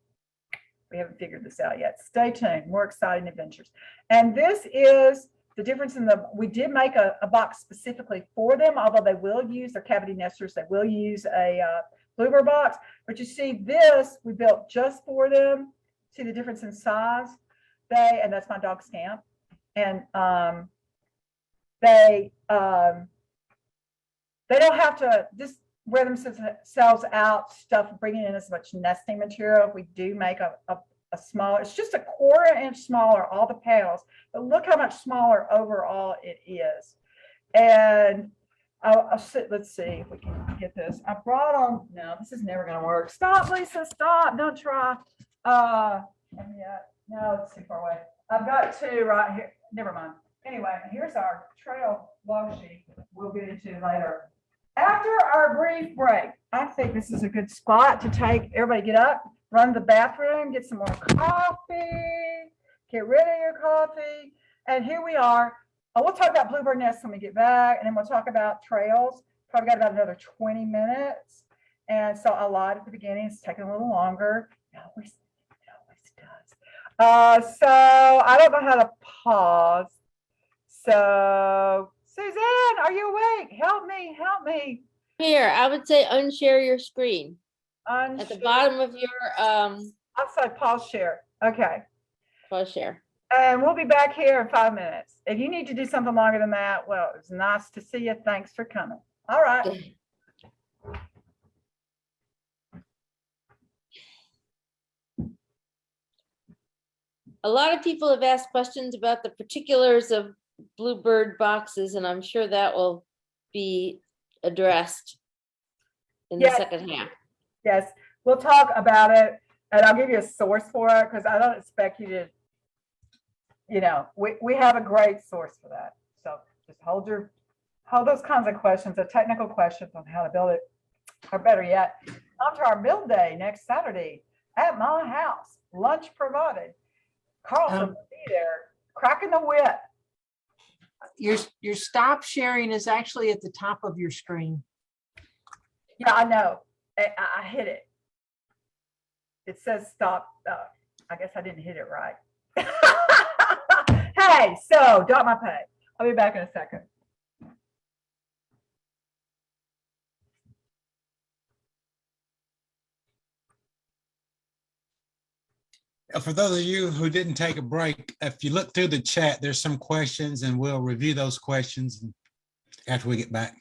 We haven't figured this out yet. Stay tuned. More exciting adventures. And this is the difference in we did make a box specifically for them, although they will use their cavity nesters. They will use a Bluebird box. But you see this, we built just for them. See the difference in size? And that's my dog Scamp. And they don't have to just wear themselves out, bringing in as much nesting material. We do make a smaller, it's just a 1/4 inch smaller, all the panels, but look how much smaller overall it is. And let's see if we can get this. I brought on, no, this is never going to work. Stop, Lisa, stop, don't try. Yeah, no, it's too far away. I've got 2 right here. Never mind. Anyway, here's our trail log sheet we'll get into later. After our brief break, I think this is a good spot to take, everybody get up, run to the bathroom, get some more coffee, get rid of your coffee. And here we are. We'll talk about Bluebird nests when we get back, and then we'll talk about trails. Probably got about another 20 minutes. And so I lied at the beginning. It's taking a little longer. It always does. So I don't know how to pause. So Suzanne, are you awake? Help me, help me. Here, I would say unshare your screen. At the bottom of your Outside pause share. Okay. pause share. And we'll be back here in 5 minutes. If you need to do something longer than that, well, it was nice to see you. Thanks for coming. All right. A lot of people have asked questions about the particulars of Bluebird boxes, and I'm sure that will be addressed in the second half. Yes, we'll talk about it, and I'll give you a source for it because I don't expect you to, we have a great source for that. So just hold those kinds of questions, the technical questions on how to build it, or better yet, come to our build day next Saturday at my house, lunch provided. Carlson will be there, cracking the whip. Your stop sharing is actually at the top of your screen. Yeah, I know. I hit it. It says stop. I guess I didn't hit it right. Hey, so dot my pay. I'll be back in a second. For those of you who didn't take a break, if you look through the chat, there's some questions and we'll review those questions after we get back.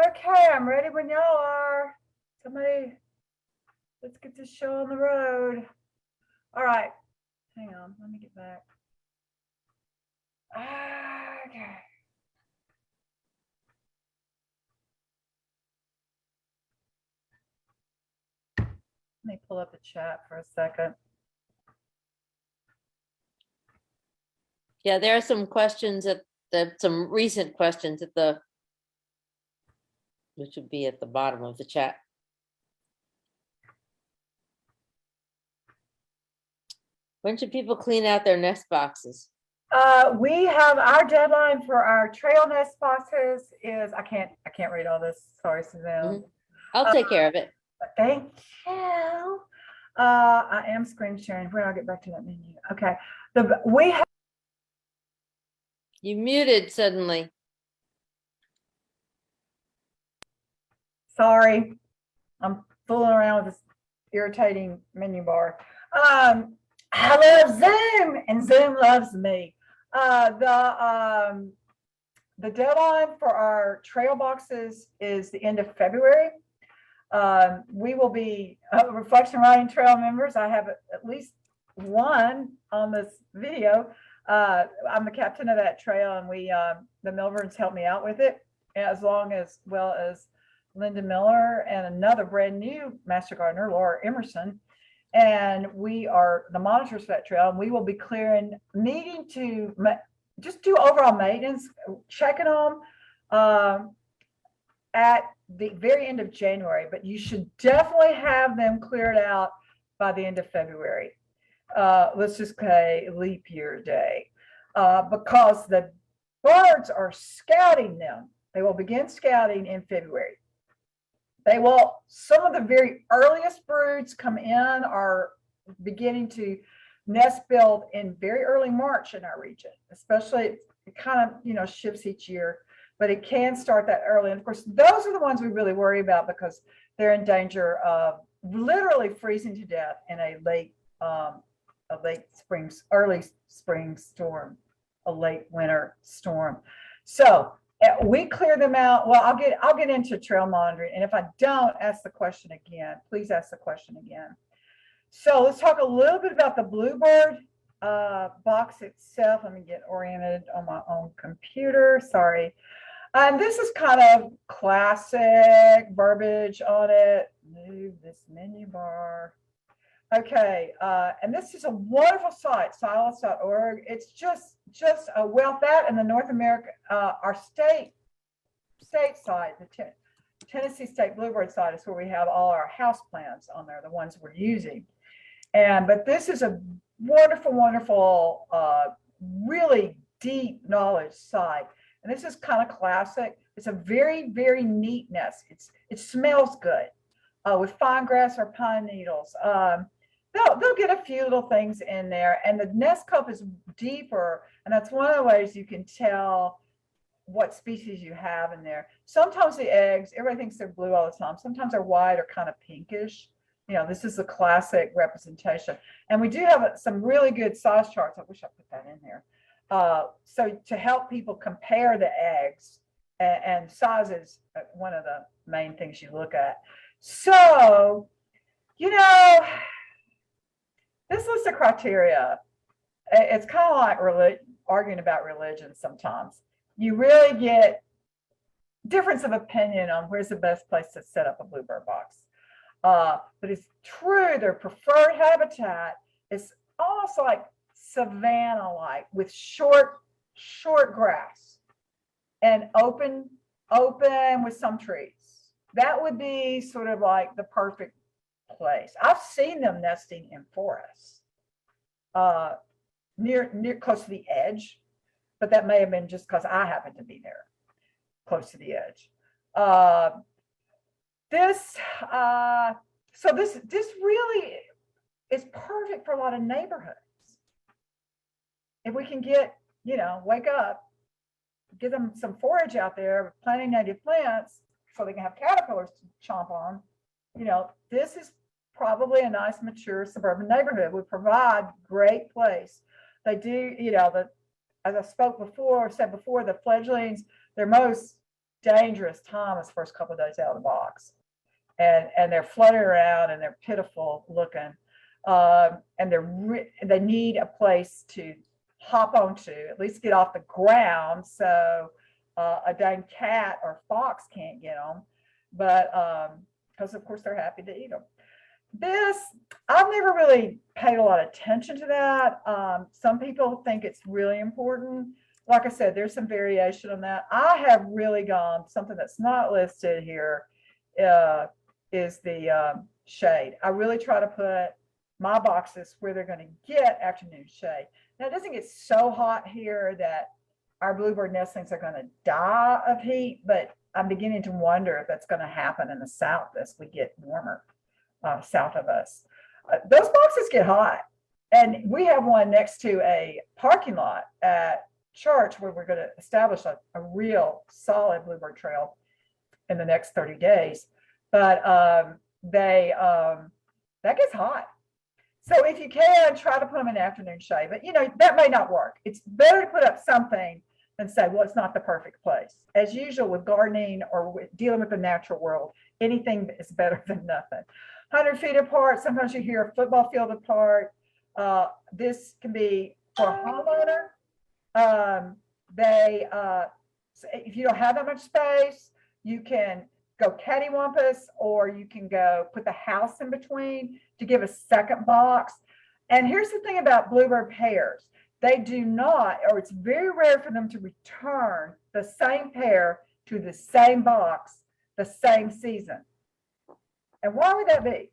Okay, I'm ready when y'all are. Somebody, let's get this show on the road. All right, hang on, let me get back. Okay. Let me pull up the chat for a second. Yeah, there are some questions some recent questions which would be at the bottom of the chat. When should people clean out their nest boxes? We have our deadline for our trail nest boxes is, I can't read all this. Sorry, Suzanne. I'll take care of it. Thank you. I am screen sharing. Where I'll get back to that menu. Okay. We have. You muted suddenly. Sorry, I'm fooling around with this irritating menu bar. I love Zoom, and Zoom loves me. The deadline for our trail boxes is the end of February. We will be Reflection Riding Trail members. I have at least one on this video. I'm the captain of that trail, and the Milburns helped me out with it, as well as Linda Miller and another brand new master gardener, Laura Emerson. And we are the monitors for that trail, and we will be needing to just do overall maintenance, checking them at the very end of January, but you should definitely have them cleared out by the end of February. Let's just say leap year day, because the birds are scouting them. They will begin scouting in February. Some of the very earliest broods come in are beginning to nest build in very early March in our region, especially it kind of, shifts each year, but it can start that early. And of course, those are the ones we really worry about because they're in danger of literally freezing to death in a early spring storm, a late winter storm. So we clear them out. Well, I'll get into trail monitoring, and if I don't, ask the question again. Please ask the question again. So let's talk a little bit about the Bluebird box itself. Let me get oriented on my own computer. Sorry. And this is kind of classic verbiage on it. Move this menu bar. Okay, and this is a wonderful site, silas.org. It's just that and the North America, our state site, the Tennessee State Bluebird site is where we have all our house plants on there, the ones we're using. But this is a wonderful, really deep knowledge site. And this is kind of classic. It's a very, very neat nest. It smells good with fine grass or pine needles. They'll get a few little things in there, and the nest cup is deeper, and that's one of the ways you can tell what species you have in there. Sometimes the eggs, everybody thinks they're blue all the time. Sometimes they're white or kind of pinkish. This is the classic representation. And we do have some really good size charts. I wish I put that in there. So to help people compare the eggs and sizes, one of the main things you look at. So, this list of criteria, it's kind of like arguing about religion sometimes. You really get difference of opinion on where's the best place to set up a Bluebird box. But it's true, their preferred habitat is almost like savanna-like with short grass and open with some trees. That would be sort of like the perfect place. I've seen them nesting in forests, near close to the edge, but that may have been just because I happened to be there, close to the edge. This really is perfect for a lot of neighborhoods. If we can get, wake up, give them some forage out there, planting native plants so they can have caterpillars to chomp on. This is probably a nice, mature suburban neighborhood. We provide great place. They do, as I said before, the fledglings, their most dangerous time this first couple of days out of the box. And they're fluttering around and they're pitiful looking. And they need a place to hop onto, at least get off the ground, so a dang cat or fox can't get them. But because of course they're happy to eat them. I've never really paid a lot of attention to that. Some people think it's really important. Like I said, there's some variation on that. I have really gone, something that's not listed here is the shade. I really try to put my boxes where they're going to get afternoon shade. Now, it doesn't get so hot here that our bluebird nestlings are going to die of heat, but I'm beginning to wonder if that's going to happen in the south as we get warmer south of us. Those boxes get hot. And we have one next to a parking lot at church where we're going to establish a real solid bluebird trail in the next 30 days. But that gets hot. So if you can, try to put them in afternoon shade, but that may not work. It's better to put up something than say, well, it's not the perfect place. As usual with gardening or with dealing with the natural world, anything is better than nothing. 100 feet apart, sometimes you hear a football field apart. This can be for a homeowner. If you don't have that much space, you can go cattywampus, or you can go put the house in between to give a second box. And here's the thing about bluebird pairs. They do not, or it's very rare for them to return the same pair to the same box the same season. And why would that be?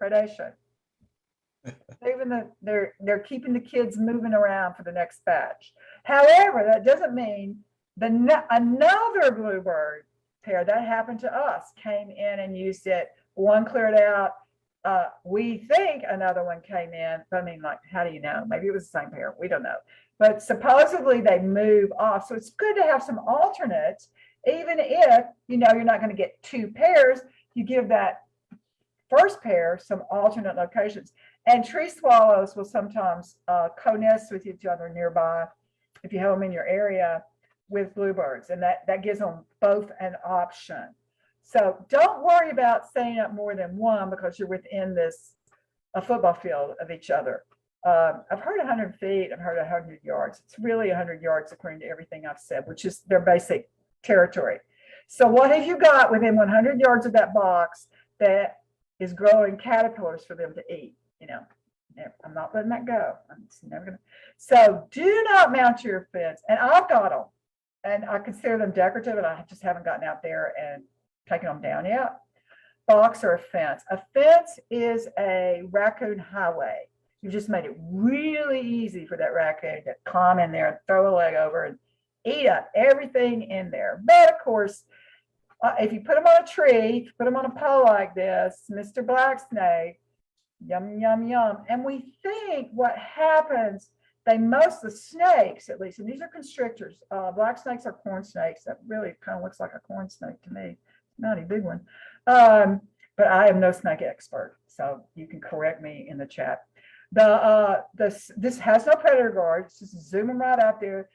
Predation. Even they're keeping the kids moving around for the next batch. However, that doesn't mean another bluebird pair that happened to us came in and used it. One cleared out. We think another one came in. I mean, like, how do you know? Maybe it was the same pair. We don't know. But supposedly they move off. So it's good to have some alternates, even if you're not going to get two pairs. You give that first pair some alternate locations. And tree swallows will sometimes co-nest with each other nearby if you have them in your area with bluebirds, and that gives them both an option. So don't worry about setting up more than one because you're within a football field of each other. I've heard 100 feet, I've heard 100 yards. It's really 100 yards according to everything I've said, which is their basic territory. So what have you got within 100 yards of that box that is growing caterpillars for them to eat? I'm not letting that go. I'm just never gonna. So do not mount your fence. And I've got them, and I consider them decorative, and I just haven't gotten out there and taken them down yet. Box or a fence. A fence is a raccoon highway. You just made it really easy for that raccoon to come in there and throw a leg over and eat up everything in there. But of course, if you put them on a tree, if you put them on a pole like this, Mr. Black Snake, yum, yum, yum. And we think what happens, most of the snakes, at least, and these are constrictors. Black snakes are corn snakes. That really kind of looks like a corn snake to me. Not a big one. But I am no snake expert, so you can correct me in the chat. This has no predator guard. It's just zoom them right out there.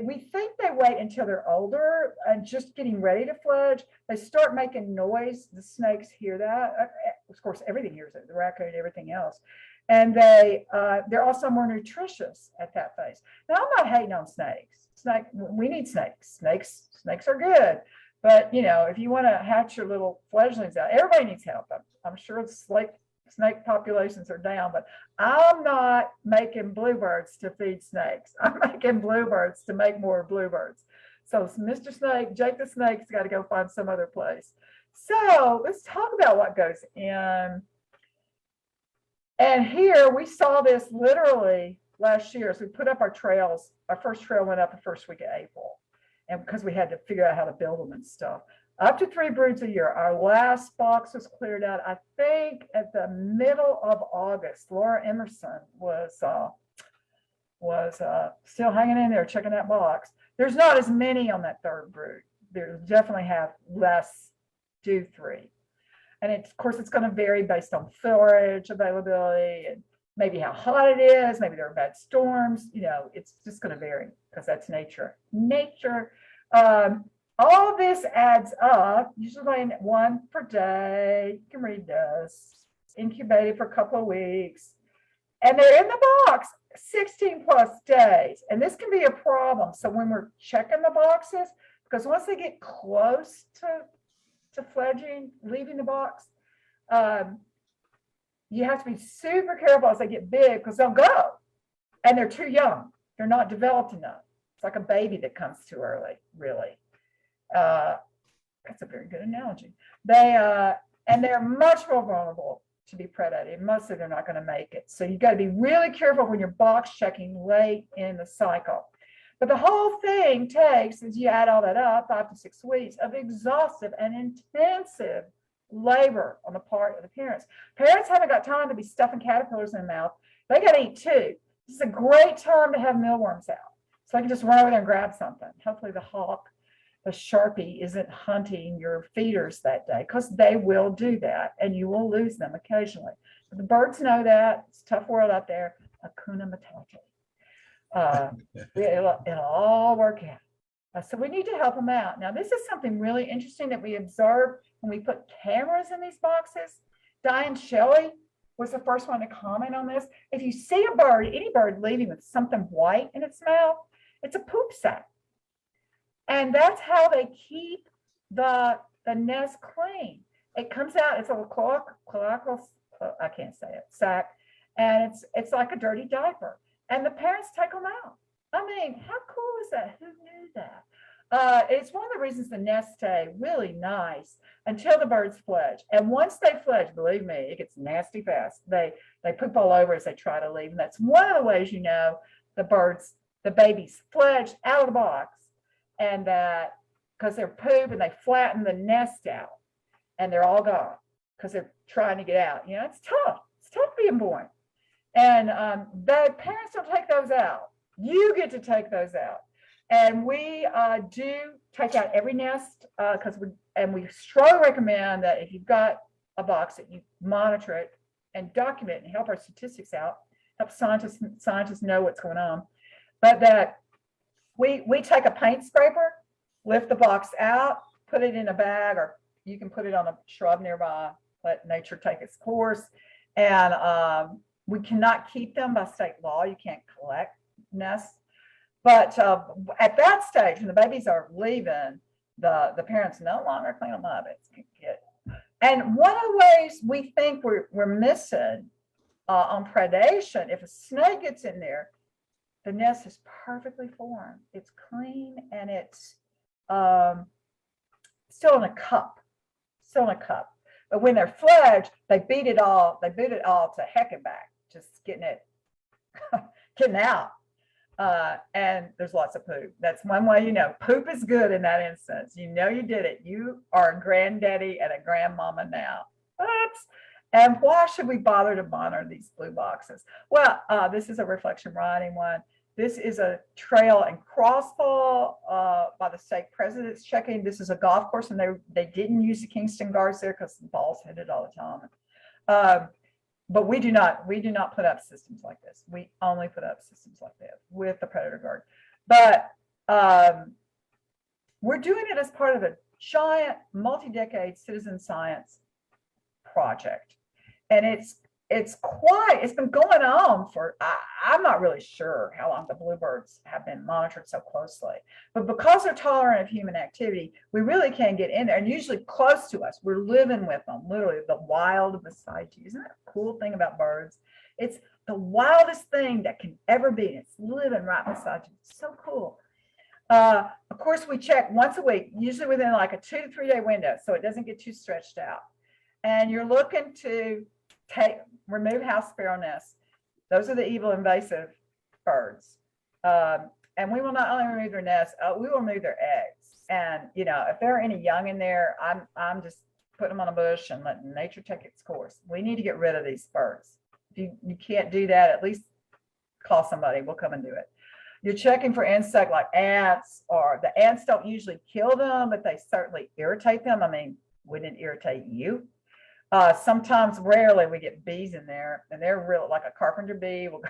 We think they wait until they're older and just getting ready to fledge. They start making noise. The snakes hear that. Of course, everything hears it, the raccoon, everything else. And they're also more nutritious at that phase. Now, I'm not hating on snakes. We need snakes. Snakes are good. But, if you want to hatch your little fledglings out, everybody needs help. I'm sure the snake populations are down, but I'm not making bluebirds to feed snakes. I'm making bluebirds to make more bluebirds. So Mr. Snake, Jake the Snake's got to go find some other place. So let's talk about what goes in. And here we saw this literally last year. So we put up our trails. Our first trail went up the first week of April. And because we had to figure out how to build them and stuff. Up to 3 broods a year. Our last box was cleared out, I think, at the middle of August. Laura Emerson was still hanging in there, checking that box. There's not as many on that 3rd brood. There definitely have less do 3. And of course, it's going to vary based on forage availability and maybe how hot it is, maybe there are bad storms, it's just going to vary because that's nature. All this adds up, usually one per day. You can read this, incubated for a couple of weeks, and they're in the box 16 plus days. And this can be a problem. So when we're checking the boxes, because once they get close to fledging, leaving the box, you have to be super careful as they get big because they'll go and they're too young. They're not developed enough. It's like a baby that comes too early, really. That's a very good analogy. And they're much more vulnerable to be predated. Mostly they're not going to make it. So you got to be really careful when you're box checking late in the cycle. But the whole thing takes, as you add all that up, 5 to 6 weeks of exhaustive and intensive labor on the part of the parents. Parents haven't got time to be stuffing caterpillars in their mouth. They got to eat too. This is a great time to have mealworms out. So I can just run over there and grab something. Hopefully the hawk, the Sharpie isn't hunting your feeders that day, because they will do that and you will lose them occasionally. But the birds know that. It's a tough world out there. Hakuna Matata. It'll all work out. So we need to help them out. Now, this is something really interesting that we observed when we put cameras in these boxes. Diane Shelley was the first one to comment on this. If you see a bird, any bird leaving with something white in its mouth, it's a poop sack. And that's how they keep the nest clean. It comes out, it's a cloacal, I can't say it, sack, and it's like a dirty diaper. And the parents take them out. I mean, how cool is that? Who knew that? It's one of the reasons the nests stay really nice until the birds fledge. And once they fledge, believe me, it gets nasty fast. They poop all over as they try to leave. And that's one of the ways the babies fledged out of the box. And that because they're poop and they flatten the nest out and they're all gone because they're trying to get out. It's tough. It's tough being born. And the parents don't take those out. You get to take those out. And we do take out every nest because we strongly recommend that if you've got a box that you monitor it and document and help our statistics out, help scientists know what's going on. But that we take a paint scraper, lift the box out, put it in a bag, or you can put it on a shrub nearby, let nature take its course. And we cannot keep them by state law. You can't collect nests. But at that stage, when the babies are leaving, the parents no longer clean them up. And one of the ways we think we're missing on predation, if a snake gets in there, the nest is perfectly formed. It's clean and it's still in a cup. But when they're fledged, they boot it all to heck and back, just getting out. And there's lots of poop. That's one way poop is good in that instance. You did it. You are a granddaddy and a grandmama now. Oops. And why should we bother to monitor these blue boxes? Well, this is a reflection riding one. This is a trail and crossfall by the stake president's checking. This is a golf course, and they didn't use the Kingston guards there because the balls hit it all the time. But we do not put up systems like this. We only put up systems like that with the predator guard. But we're doing it as part of a giant multi-decade citizen science project. And it's been going on for, I'm not really sure how long the bluebirds have been monitored so closely, but because they're tolerant of human activity, we really can get in there, and usually close to us. We're living with them, literally the wild beside you. Isn't that a cool thing about birds? It's the wildest thing that can ever be. It's living right beside you. It's so cool. Of course, we check once a week, usually within like a 2 to 3 day window, so it doesn't get too stretched out. And you're looking to remove house sparrow nests. Those are the evil invasive birds. And we will not only remove their nests, we will remove their eggs. And if there are any young in there, I'm just putting them on a bush and letting nature take its course. We need to get rid of these birds. If you can't do that, at least call somebody. We'll come and do it. You're checking for insects like ants, or the ants don't usually kill them, but they certainly irritate them. I mean, wouldn't it irritate you? Sometimes, rarely, we get bees in there, and they're real, like a carpenter bee will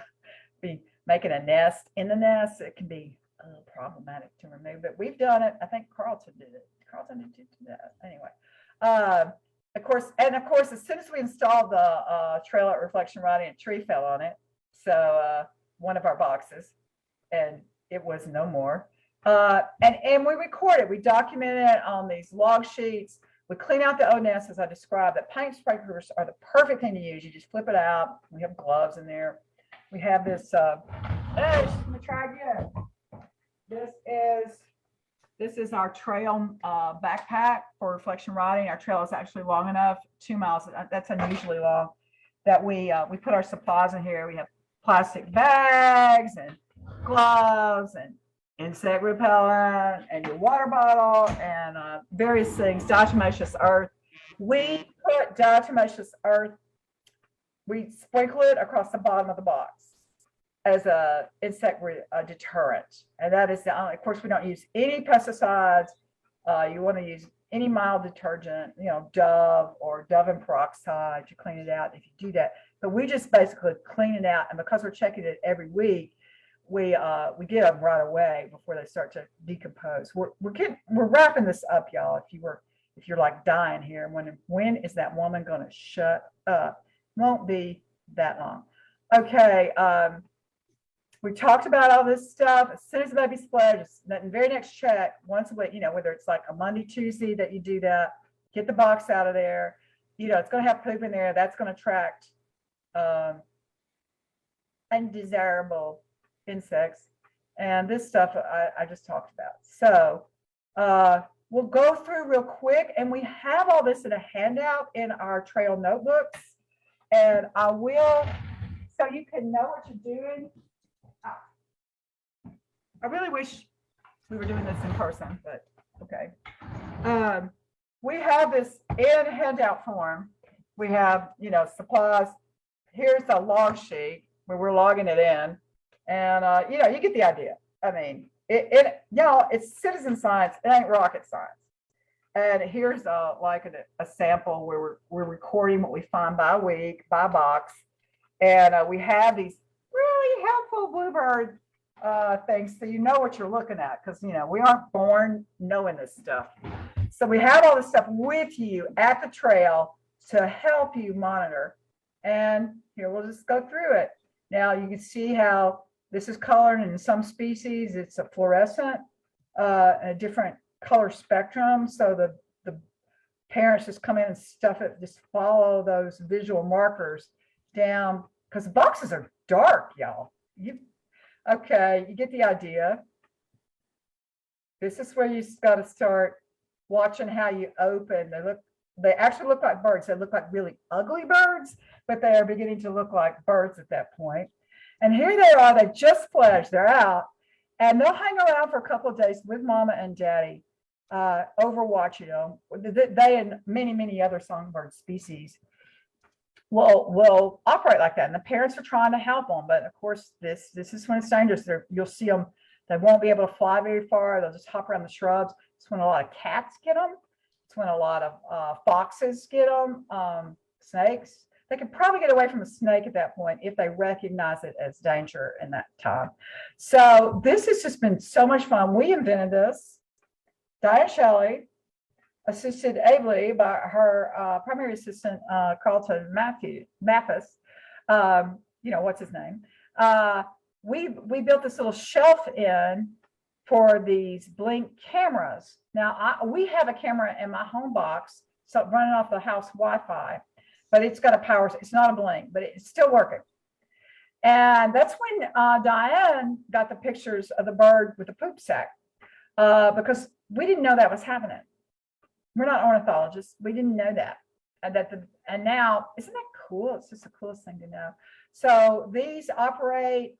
be making a nest in the nest. It can be a little problematic to remove, but we've done it. I think Carlton did it. Carlton did that anyway. Of course, as soon as we installed the trail at reflection writing, a tree fell on it. So one of our boxes, and it was no more. And we record it. We document it on these log sheets. We clean out the nest as I described. The paint sprayers are the perfect thing to use. You just flip it out. We have gloves in there. We have this. Hey, let me try again. This is our trail backpack for reflection riding. Our trail is actually long enough, 2 miles. That's unusually long. That we put our supplies in here. We have plastic bags and gloves and insect repellent and your water bottle and various things. Diatomaceous earth. We put diatomaceous earth. We sprinkle it across the bottom of the box as a insect deterrent. And that is the only, of course, we don't use any pesticides. You want to use any mild detergent, Dove or Dove and peroxide to clean it out if you do that. But we just basically clean it out. And because we're checking it every week, we get them right away before they start to decompose. We're wrapping this up, y'all. If you're like dying here, when is that woman going to shut up? Won't be that long. Okay. We talked about all this stuff. As soon as the baby's fledged, that very next check, once a week, whether it's like a Monday, Tuesday that you do that, get the box out of there. It's going to have poop in there. That's going to attract undesirable insects. And this stuff I just talked about. So we'll go through real quick. And we have all this in a handout in our trail notebooks. And I will, so you can know what you're doing. I really wish we were doing this in person, but okay. We have this in handout form. We have, supplies. Here's a log sheet where we're logging it in. And, you get the idea. I mean, y'all, it's citizen science. It ain't rocket science. And here's a sample where we're recording what we find by week, by box. And we have these really helpful Bluebird things so you know what you're looking at, because we aren't born knowing this stuff. So we have all this stuff with you at the trail to help you monitor. And here, we'll just go through it. Now you can see how this is colored, and in some species it's a fluorescent, a different color spectrum. So the parents just come in and stuff it, just follow those visual markers down, because the boxes are dark, y'all. Okay, you get the idea. This is where you got to start watching how you open. They actually look like birds. They look like really ugly birds, but they are beginning to look like birds at that point. And here they are. They just fledged. They're out, and they'll hang around for a couple of days with mama and daddy, overwatching them. They and many, many other songbird species will operate like that, and the parents are trying to help them. But of course, this is when it's dangerous. You'll see them. They won't be able to fly very far. They'll just hop around the shrubs. It's when a lot of cats get them. It's when a lot of foxes get them. Snakes. They can probably get away from a snake at that point if they recognize it as danger in that time. So this has just been so much fun. We invented this. Diane Shelley, assisted ably by her primary assistant, Carlton Mathis. What's his name? We built this little shelf in for these Blink cameras. Now, we have a camera in my home box, so running off the house Wi-Fi, but it's got a power. It's not a Blink, but it's still working. And that's when Diane got the pictures of the bird with the poop sack, because we didn't know that was happening. We're not ornithologists. We didn't know that. And now, isn't that cool? It's just the coolest thing to know. So these operate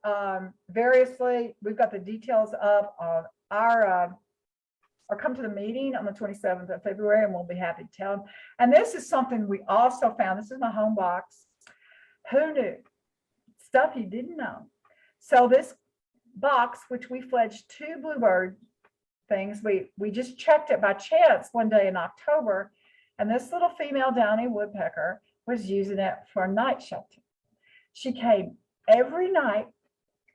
variously. We've got the details up on our, or come to the meeting on the 27th of February, and we'll be happy to tell them. And this is something we also found. This is my home box. Who knew? Stuff you didn't know. So this box, which we fledged 2 Bluebird things, we just checked it by chance one day in October, And this little female downy woodpecker was using it for night shelter. She came every night.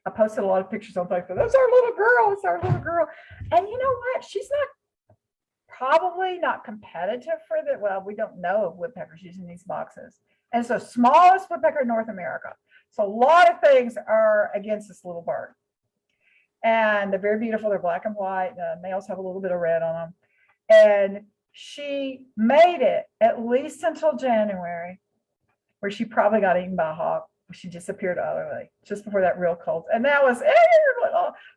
I posted a lot of pictures on Facebook. That's our little girl. It's our little girl. And you know what? She's probably not competitive for the, well, we don't know of woodpeckers using these boxes. And it's the smallest woodpecker in North America. So a lot of things are against this little bird. And they're very beautiful. They're black and white. The males have a little bit of red on them. And she made it at least until January, where she probably got eaten by a hawk. She disappeared utterly just before that real cold. And that was,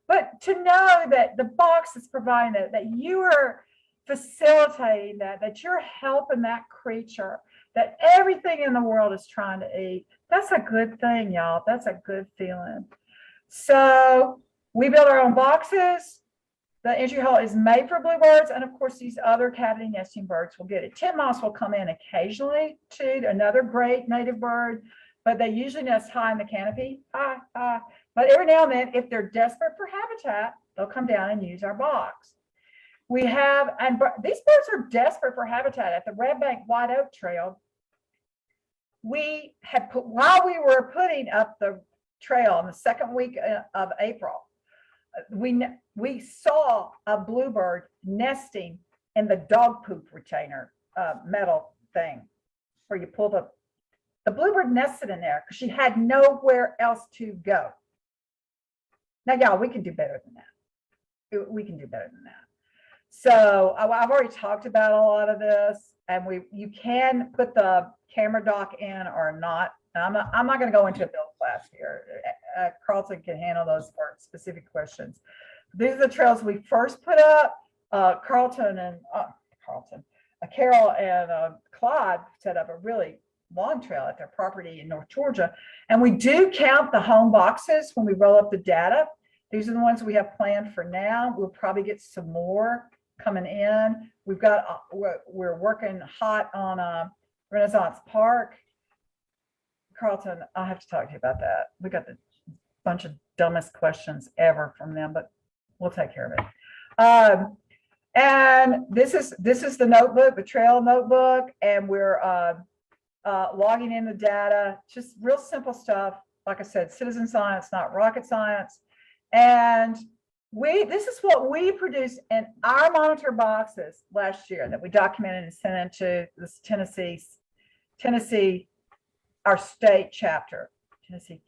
but to know that the box is providing that you are facilitating that you're helping that creature, that everything in the world is trying to eat. That's a good thing, y'all. That's a good feeling. So we build our own boxes. The entry hole is made for bluebirds. And of course, these other cavity nesting birds will get it. Titmouse will come in occasionally too, another great native bird, but they usually nest high in the canopy. But every now and then, if they're desperate for habitat, they'll come down and use our box. We have, and these birds are desperate for habitat. At the Red Bank White Oak Trail, we had put, while we were putting up the trail in the second week of April, we saw a bluebird nesting in the dog poop retainer metal thing where you pull the bluebird nested in there because she had nowhere else to go. Now, y'all, we can do better than that. We can do better than that. So I've already talked about a lot of this, and you can put the camera dock in or not. I'm not going to go into a build class here. Carlton can handle those for specific questions. These are the trails we first put up. Carol and Claude set up a really long trail at their property in North Georgia. And we do count the home boxes when we roll up the data. These are the ones we have planned for now. We'll probably get some more coming in. We're working hot on Renaissance Park. Carlton, I'll have to talk to you about that. We got the bunch of dumbest questions ever from them, but we'll take care of it. And this is the notebook, the trail notebook, and we're logging in the data, just real simple stuff. Like I said, citizen science, not rocket science. And this is what we produced in our monitor boxes last year that we documented and sent into this Tennessee, our state chapter, Tennessee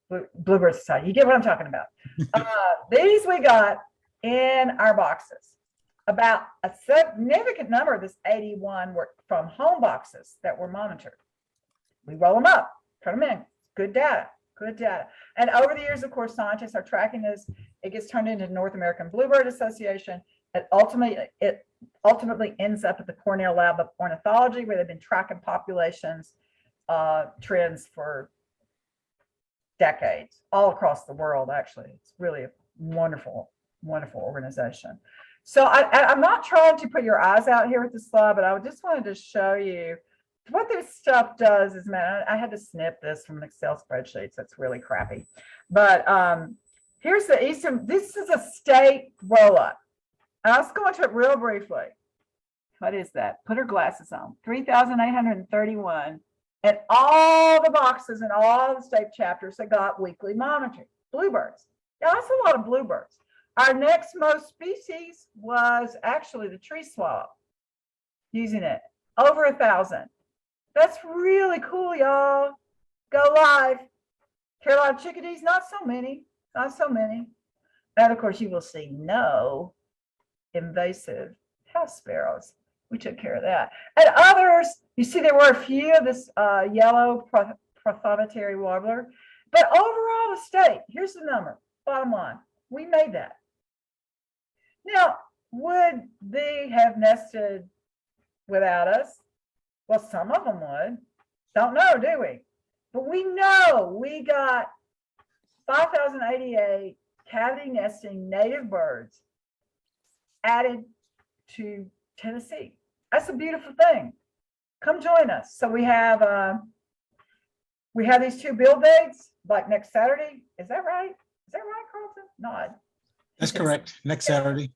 Bluebird Society. You get what I'm talking about. These we got in our boxes. About a significant number of this 81 were from home boxes that were monitored. We roll them up, turn them in. Good data, good data. And over the years, of course, scientists are tracking this. It gets turned into the North American Bluebird Association. It ultimately ends up at the Cornell Lab of Ornithology, where they've been tracking populations trends for decades, all across the world, actually. It's really a wonderful, wonderful organization. So I'm not trying to put your eyes out here with this slide, but I just wanted to show you what this stuff does. Is, man, I had to snip this from an Excel spreadsheet, so it's really crappy. But here's the Eastern, this is a state roll-up. I'll go into it real briefly. What is that? Put her glasses on. 3,831. And all the boxes in all the state chapters that got weekly monitoring. Bluebirds. Yeah, that's a lot of bluebirds. Our next most species was actually the tree swallow, using it. Over 1,000. That's really cool, y'all. Go live. Carolina chickadees, not so many. Not so many. And of course, you will see no invasive house sparrows. We took care of that. And others, you see there were a few of this yellow prothonotary warbler. But overall, the state, here's the number. Bottom line, we made that. Now, would they have nested without us? Well, some of them would. Don't know, do we? But we know we got 5,088 cavity nesting native birds added to Tennessee. That's a beautiful thing. Come join us. So we have these two build dates, like next Saturday. Is that right? Is that right, Carlton? Nod. That's correct. Next Saturday.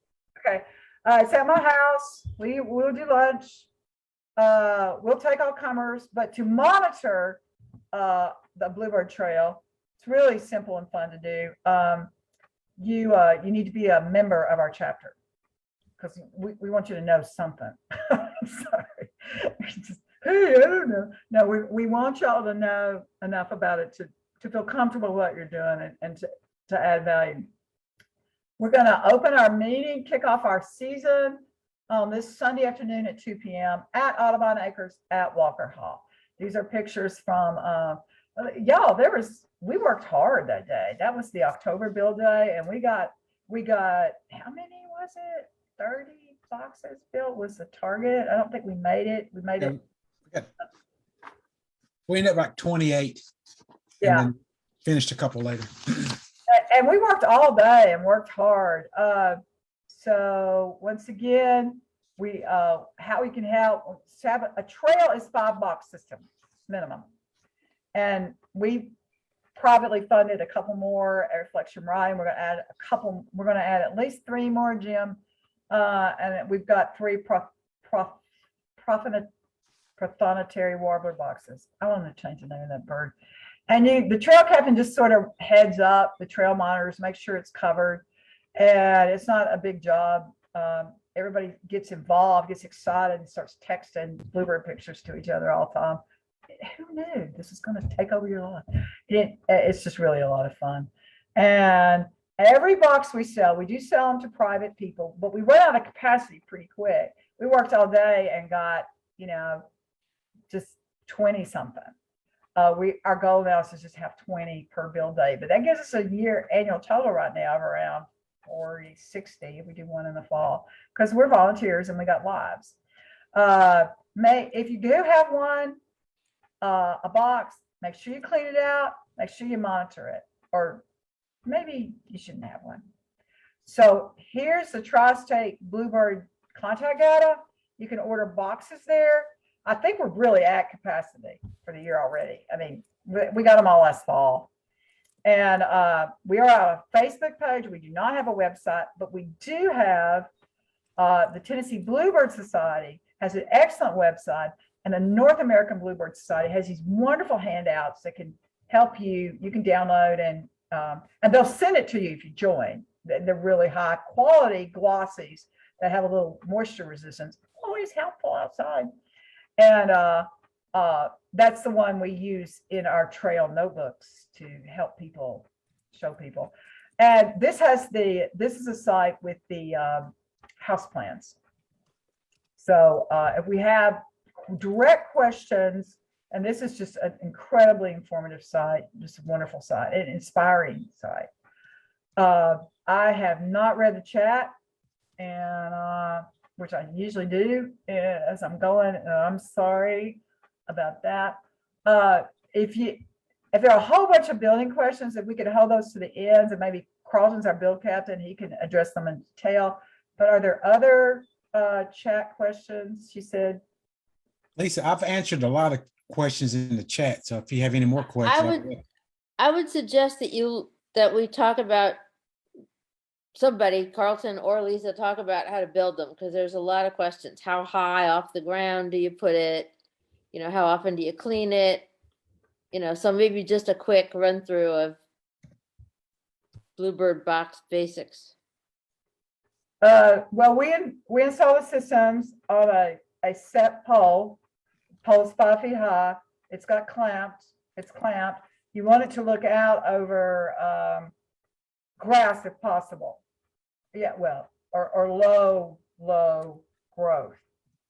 Okay. It's at my house. We'll do lunch. We'll take all comers, but to monitor the Bluebird Trail, it's really simple and fun to do. You need to be a member of our chapter because we want you to know something. Sorry. Just, hey, I don't know. No, we want y'all to know enough about it to feel comfortable with what you're doing and to add value. We're going to open our meeting, kick off our season on this Sunday afternoon at 2 p.m. at Audubon Acres at Walker Hall. These are pictures from y'all. We worked hard that day. That was the October build day, and we got how many was it? 30 boxes built was the target. I don't think we made it. We made it. We ended up like 28. Yeah. And then finished a couple later. And we worked all day and worked hard. So once again, how we can help. A trail is 5 box system minimum, and we privately funded a couple more at Reflection Ryan. We're going to add a couple. We're going to add at least 3 more, Jim, and we've got 3 prothonotary warbler boxes. I want to change the name of that bird. And the trail captain just sort of heads up the trail monitors, make sure it's covered, and it's not a big job. Everybody gets involved, gets excited, and starts texting Bluebird pictures to each other all the time. Who knew this is going to take over your life? It's just really a lot of fun. And every box we sell, we do sell them to private people, but we run out of capacity pretty quick. We worked all day and got, just 20 something. Our goal now is to just have 20 per build day, but that gives us a year annual total right now of around 40, 60 if we do one in the fall, because we're volunteers and we got lives. If you do have one, a box, make sure you clean it out, make sure you monitor it, or maybe you shouldn't have one. So here's the TriState Bluebird contact data. You can order boxes there. I think we're really at capacity for the year already. I mean, we got them all last fall. And we are on a Facebook page. We do not have a website, but we do have the Tennessee Bluebird Society has an excellent website, and the North American Bluebird Society has these wonderful handouts that can help you. You can download and they'll send it to you if you join. They're really high quality glossies that have a little moisture resistance. Always helpful outside. And that's the one we use in our trail notebooks to help people, show people. And this is a site with the house plans. So if we have direct questions, and this is just an incredibly informative site, just a wonderful site, an inspiring site. I have not read the chat, and which I usually do as I'm going. I'm sorry about that. If there are a whole bunch of building questions, if we could hold those to the ends, and maybe Carlton's our build captain, he can address them in detail. But are there other chat questions? She said. Lisa, I've answered a lot of questions in the chat, so if you have any more questions, I would suggest that we talk about somebody, Carlton or Lisa, talk about how to build them, because there's a lot of questions. How high off the ground do you put it? How often do you clean it? So maybe just a quick run through of Bluebird box basics. Well, we install the systems on a set pole. Pole's 5 feet high. It's got clamps. It's clamped. You want it to look out over grass if possible. Yeah, well, or low growth,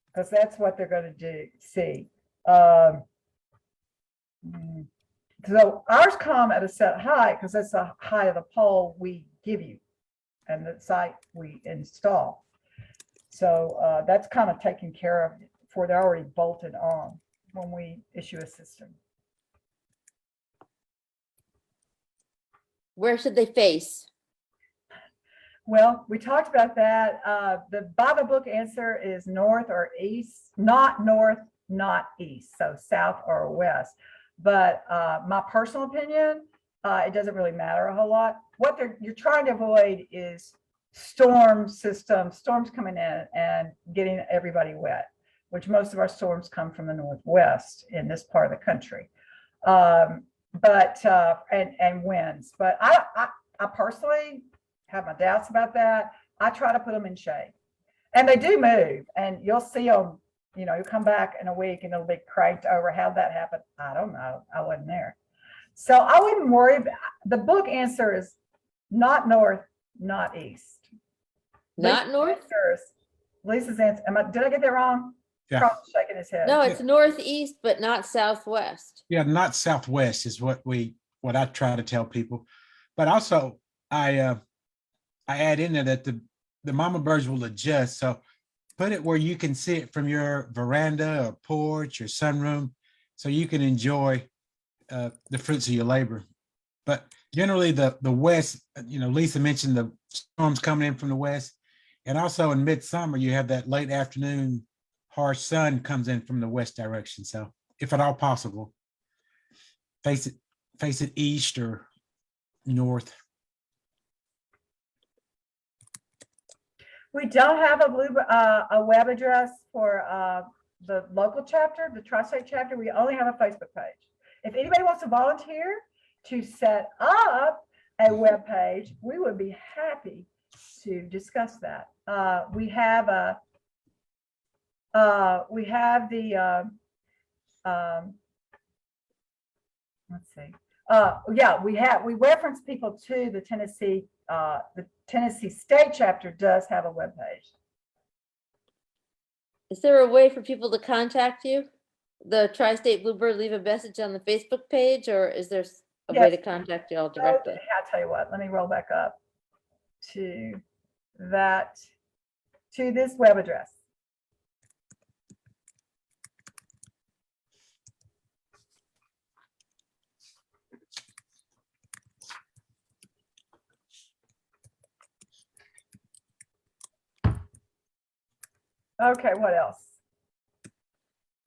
because that's what they're going to see. So ours come at a set height because that's the height of the pole we give you and the site we install. So that's kind of taken care of before they're already bolted on when we issue a system. Where should they face? Well, we talked about that. The by the book answer is north or east, not north, not east, so south or west. But my personal opinion, it doesn't really matter a whole lot. What you're trying to avoid is storms coming in and getting everybody wet, which most of our storms come from the Northwest in this part of the country. And winds. But I personally have my doubts about that. I try to put them in shade, and they do move, and you'll see them, you come back in a week and it'll be cranked over. How'd that happen? I don't know. I wasn't there. So I wouldn't worry. The book answer is not north, not east. Not north? Lisa's answer. Did I get that wrong? Yeah. Carl's shaking his head. No, it's northeast, but not southwest. Yeah, not southwest is what I try to tell people. But also I add in there that the mama birds will adjust. So put it where you can see it from your veranda or porch or sunroom, so you can enjoy the fruits of your labor. But generally the west, Lisa mentioned the storms coming in from the west, and also in midsummer you have that late afternoon harsh sun comes in from the west direction. So if at all possible, face it east or north. We don't have a web address for the local chapter, the TriState chapter. We only have a Facebook page. If anybody wants to volunteer to set up a web page, we would be happy to discuss that. We have the let's see. We reference people to the Tennessee State chapter does have a web page. Is there a way for people to contact you? The TriState Bluebird, leave a message on the Facebook page, or is there a way to contact you all directly? I'll tell you what, let me roll back up to this web address. Okay, what else?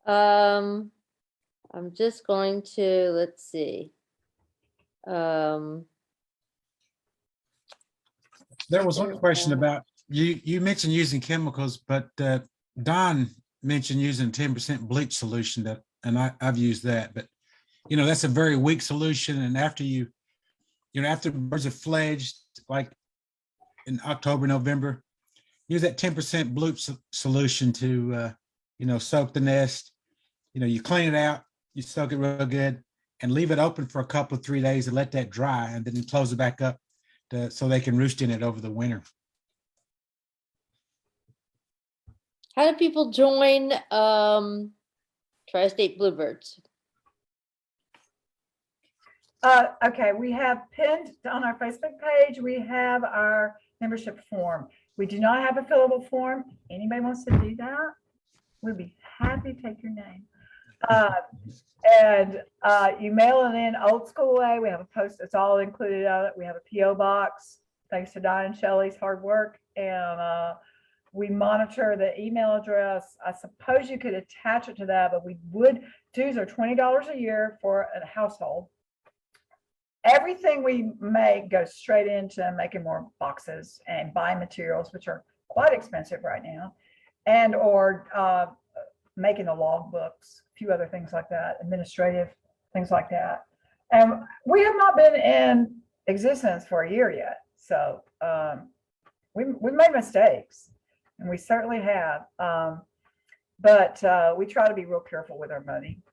I'm just going to, let's see. There was one question about, you mentioned using chemicals, but Don mentioned using 10% bleach solution, and I've used that, but that's a very weak solution. And after after birds have fledged, like in October, November, use that 10% bleach solution to soak the nest. You clean it out, you soak it real good, and leave it open for a couple of 3 days and let that dry, and then close it back up so they can roost in it over the winter. How do people join TriState Bluebirds? Okay, we have pinned on our Facebook page, we have our membership form. We do not have a fillable form. Anybody wants to do that? We'd be happy to take your name. And you mail it in old school way. We have a post, it's all included on it. We have a PO box, thanks to Diane Shelley's hard work. And we monitor the email address. I suppose you could attach it to that, but dues are $20 a year for a household. Everything we make goes straight into making more boxes and buying materials, which are quite expensive right now, and or making the log books, a few other things like that, administrative things like that. And we have not been in existence for a year yet. So we made mistakes, and we certainly have. But we try to be real careful with our money.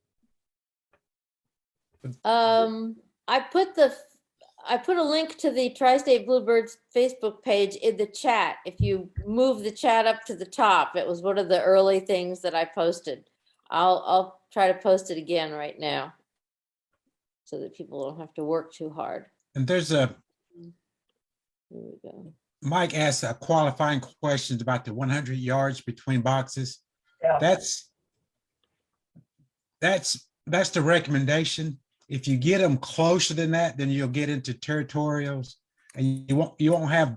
I put a link to the TriState Bluebirds Facebook page in the chat. If you move the chat up to the top, it was one of the early things that I posted. I'll try to post it again right now so that people don't have to work too hard. And there's Here we go. Mike asked qualifying questions about the 100 yards between boxes. Yeah. That's the recommendation. If you get them closer than that, then you'll get into territorials, and you won't have,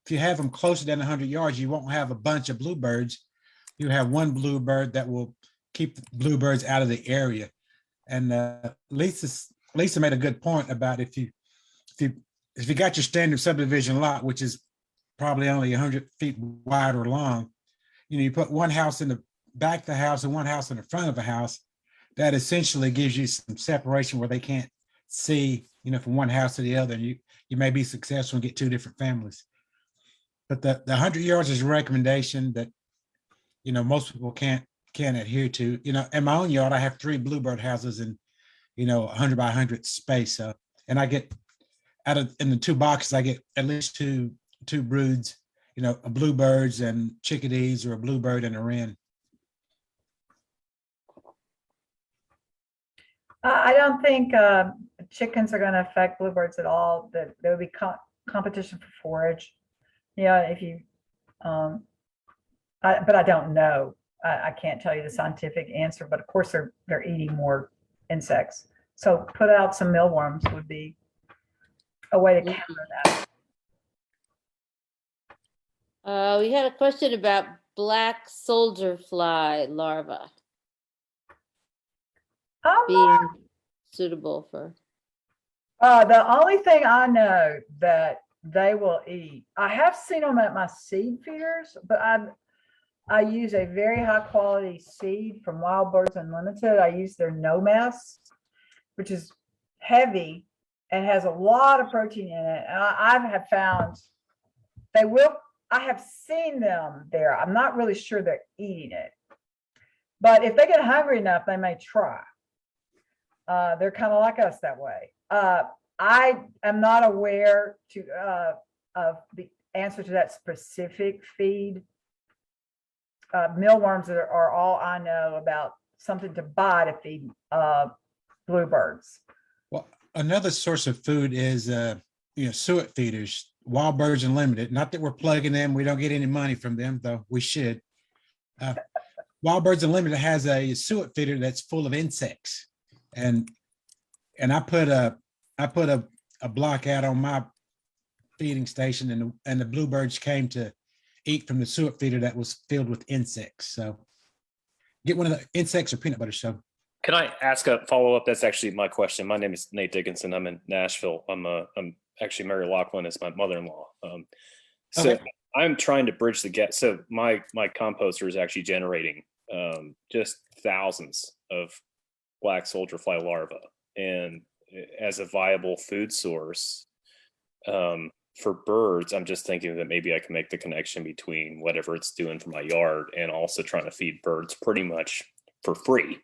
if you have them closer than 100 yards, you won't have a bunch of bluebirds. You have one bluebird that will keep the bluebirds out of the area. And Lisa made a good point about if you got your standard subdivision lot, which is probably only 100 feet wide or long. You put one house in the back of the house and one house in the front of the house. That essentially gives you some separation where they can't see, from one house to the other. And you may be successful and get two different families. But the 100 yards is a recommendation that, most people can't adhere to. In my own yard, I have 3 bluebird houses in, 100 by 100 space. So, and I get in the 2 boxes, I get at least two broods, a bluebirds and chickadees, or a bluebird and a wren. I don't think chickens are going to affect bluebirds at all. That there will be competition for forage. If you, but I don't know. I can't tell you the scientific answer, but of course they're eating more insects. So put out some mealworms would be a way to counter that. We had a question about black soldier fly larvae being suitable for. The only thing I know that they will eat, I have seen them at my seed feeders, but I use a very high quality seed from Wild Birds Unlimited. I use their No Mess, which is heavy and has a lot of protein in it. And I have found they will. I have seen them there. I'm not really sure they're eating it, but if they get hungry enough, they may try. They're kind of like us that way. I am not aware of the answer to that specific feed. Mealworms are all I know about, something to buy to feed bluebirds. Well, another source of food is suet feeders. Wild Birds Unlimited. Not that we're plugging them. We don't get any money from them, though we should. Wild Birds Unlimited has a suet feeder that's full of insects, and I put a block out on my feeding station, and the bluebirds came to eat from the suet feeder that was filled with insects. So get one of the insects or peanut butter. So can I ask a follow-up? That's actually my question. My name is Nate Dickinson. I'm in Nashville. I'm actually Mary Laughlin is my mother-in-law. So okay. I'm trying to bridge the gap. So my composter is actually generating just thousands of black soldier fly larvae, and as a viable food source for birds, I'm just thinking that maybe I can make the connection between whatever it's doing for my yard and also trying to feed birds pretty much for free.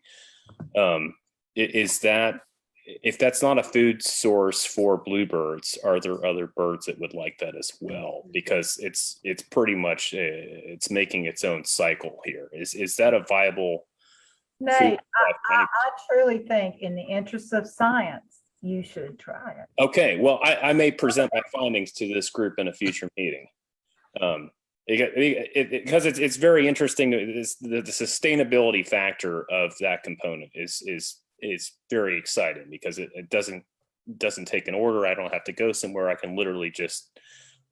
Is that, if that's not a food source for bluebirds, are there other birds that would like that as well? Because it's pretty much it's making its own cycle here. Is that a viable? Nate, I truly think, in the interest of science, you should try it. Okay, well, I may present my findings to this group in a future meeting. Because it's very interesting. The sustainability factor of that component is very exciting, because it doesn't take an order. I don't have to go somewhere. I can literally just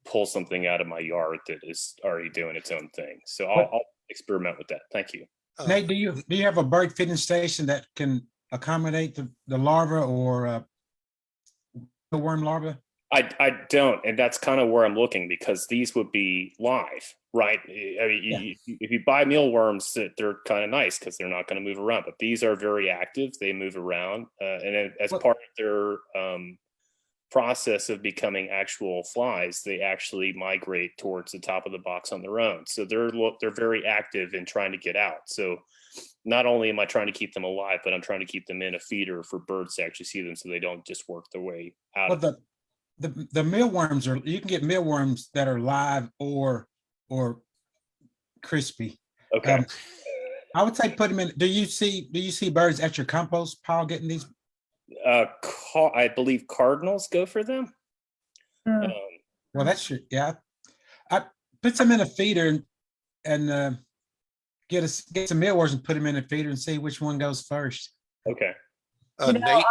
pull something out of my yard that is already doing its own thing. So I'll experiment with that. Thank you. Nate, do you have a bird feeding station that can accommodate the larva or the worm larva? I don't, and that's kind of where I'm looking, because these would be live, right? I mean, if you buy mealworms, they're kind of nice because they're not going to move around, but these are very active. They move around, and as part of their process of becoming actual flies, they actually migrate towards the top of the box on their own. So they're very active in trying to get out. So not only am I trying to keep them alive, but I'm trying to keep them in a feeder for birds to actually see them, so they don't just work their way out. Well, the mealworms you can get mealworms that are live or crispy. Okay. I would say put them in. Do you see birds at your compost pile getting these? I believe cardinals go for them. Well, that's true. Yeah, I put some in a feeder and get some mealworms and put them in a feeder and see which one goes first. Okay. Nate?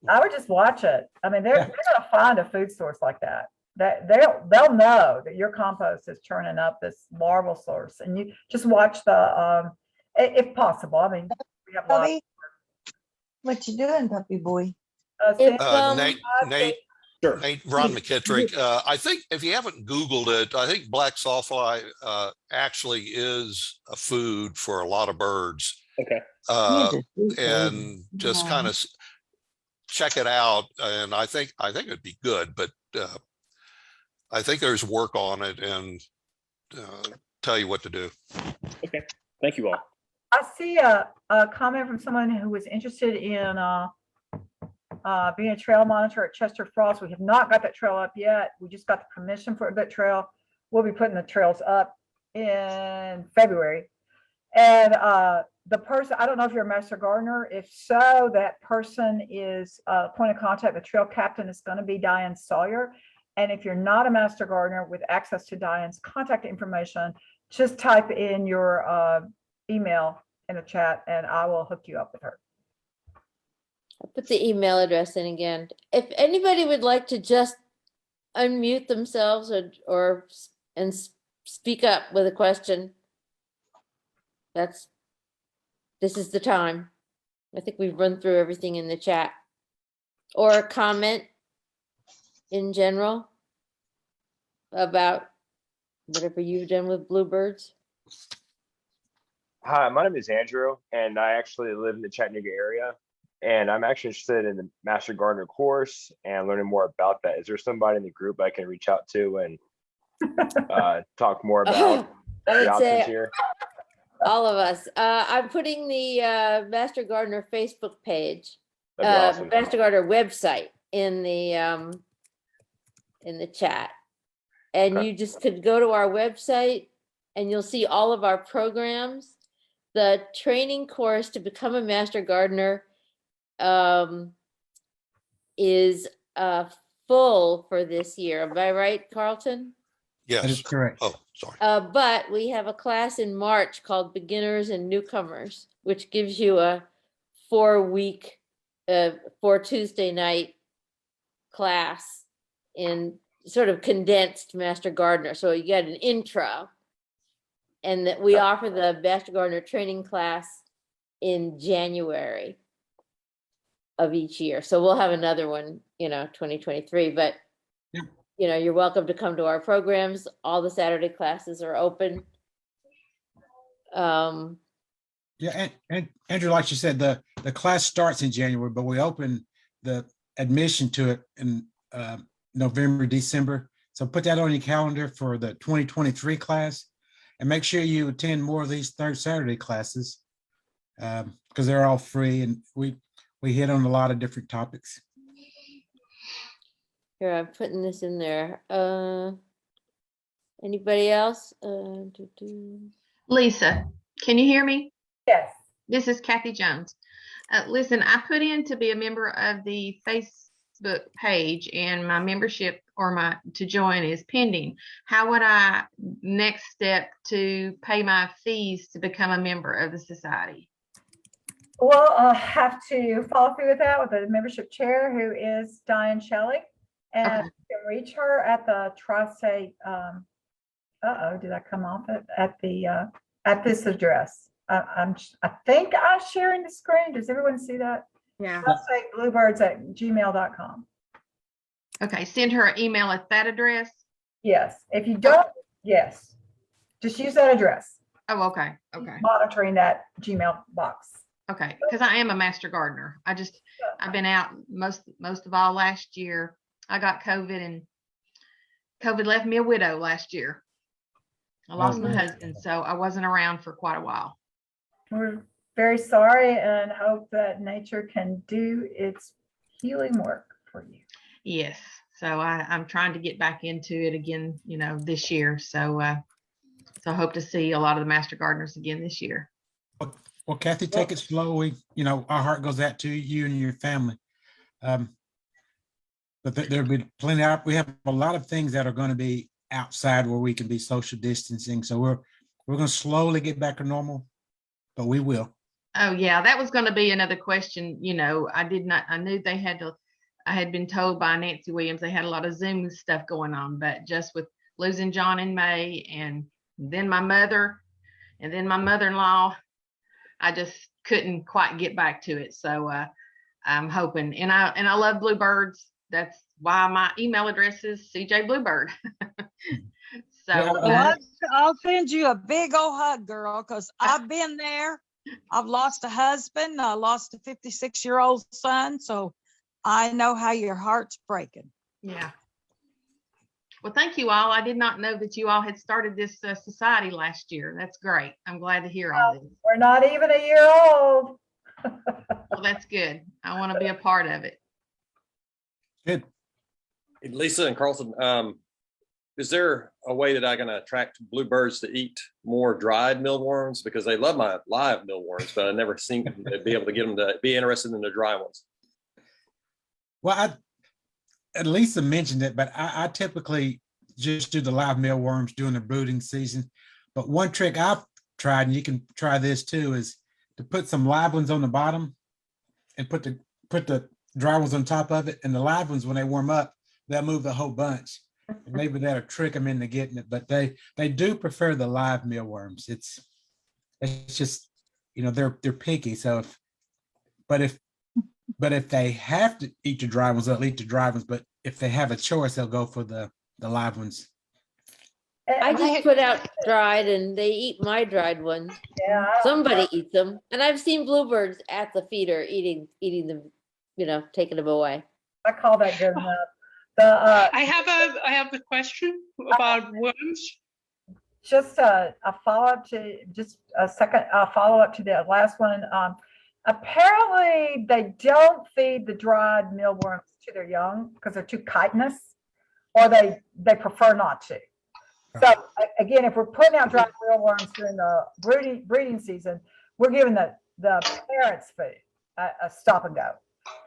I would just watch it. I mean, they're gonna find a food source like that. That they'll know that your compost is churning up this larval source, and you just watch the if possible. I mean, we have Puppy, what you doing, puppy boy? If, Nate, Sure. Hey, Ron McKittrick, I think if you haven't Googled it, I think black sawfly actually is a food for a lot of birds. Okay. And just kind of check it out. And I think it'd be good, but I think there's work on it and tell you what to do. Okay. Thank you all. I see a comment from someone who was interested in being a trail monitor at Chester Frost. We have not got that trail up yet. We just got the permission for that trail. We'll be putting the trails up in February. And the person, I don't know if you're a master gardener. If so, that person is point of contact. The trail captain is going to be Diane Sawyer. And if you're not a master gardener with access to Diane's contact information, just type in your email in the chat and I will hook you up with her. I'll put the email address in again. If anybody would like to just unmute themselves and speak up with a question, this is the time. I think we've run through everything in the chat. Or a comment in general about whatever you've done with bluebirds. Hi, my name is Andrew, and I actually live in the Chattanooga area. And I'm actually interested in the Master Gardener course and learning more about that. Is there somebody in the group I can reach out to and talk more about the options here? All of us. I'm putting the Master Gardener Facebook page, That'd be awesome. Master Gardener website in the chat. And Okay. you just could go to our website and you'll see all of our programs. The training course to become a Master Gardener is full for this year. Am I right, Carlton? Yes. That is correct. Oh, sorry. But we have a class in March called Beginners and Newcomers, which gives you a 4-week, 4 Tuesday night class in sort of condensed Master Gardener. So you get an intro, and that we offer the Master Gardener training class in January of each year. So we'll have another one, 2023, but Yeah. you're welcome to come to our programs. All the Saturday classes are open. Yeah, and Andrew, like you said, the class starts in January, but we open the admission to it in November, December. So put that on your calendar for the 2023 class, and make sure you attend more of these third Saturday classes because they're all free, and we hit on a lot of different topics. Here, I'm putting this in there. Anybody else? Lisa, can you hear me? Yes. This is Kathy Jones. Listen, I put in to be a member of the Facebook page, and my membership to join is pending. How would I next step to pay my fees to become a member of the society? Well, I'll have to follow through with that with the membership chair, who is Diane Shelley. And Okay. you can reach her at the TriState, did I come off it? At this address. I think I'm sharing the screen. Does everyone see that? Yeah. TriState Bluebirds at gmail.com. Okay, send her an email at that address. Yes. If you don't, yes. Just use that address. Oh, okay. Okay. Monitoring that Gmail box. Okay. Because I am a master gardener. I've been out most of all last year. I got COVID, and COVID left me a widow last year. I lost my husband, so I wasn't around for quite a while. We're very sorry and hope that nature can do its healing work for you. Yes. So I'm trying to get back into it again, this year. So I hope to see a lot of the master gardeners again this year. Well, Kathy, take it slow. Our heart goes out to you and your family. But there'll be plenty of, we have a lot of things that are going to be outside where we can be social distancing. So we're going to slowly get back to normal, but we will. Oh yeah, that was going to be another question. I knew I had been told by Nancy Williams they had a lot of Zoom stuff going on, but just with losing John in May, and then my mother, and then my mother-in-law, I just couldn't quite get back to it. So I'm hoping, and I love bluebirds. That's why my email address is CJ Bluebird. So Yeah, Well, I'll send you a big old hug, girl, because I've been there. I've lost a husband. I lost a 56-year-old son. So I know how your heart's breaking. yeah. Well, thank you all. I did not know that you all had started this society last year. That's great. I'm glad to hear all this. We're not even a year old. Well, that's good. I want to be a part of it. Good. Lisa and Carlton, is there a way that I can attract bluebirds to eat more dried mealworms? Because they love my live mealworms, but I never seem to be able to get them to be interested in the dry ones. Well, Lisa mentioned it, but I typically just do the live mealworms during the brooding season. But one trick I've tried, and you can try this too, is to put some live ones on the bottom and put the dry ones on top of it. And the live ones, when they warm up, they'll move the whole bunch. And maybe that'll trick them into getting it, but they do prefer the live mealworms. It's just, you know, they're picky. So if they have to eat the dry ones, they'll eat the dry ones. But if they have a choice, they'll go for the live ones. I just put out dried and they eat my dried ones. Yeah. Somebody eats them. And I've seen bluebirds at the feeder eating them, you know, taking them away. I call that good enough. I have a question about worms. Just a follow-up to the last one. Apparently they don't feed the dried mealworms to their young because they're too chitinous, or they prefer not to. So again, if we're putting out dried mealworms during the breeding season, we're giving the parents food a stop and go,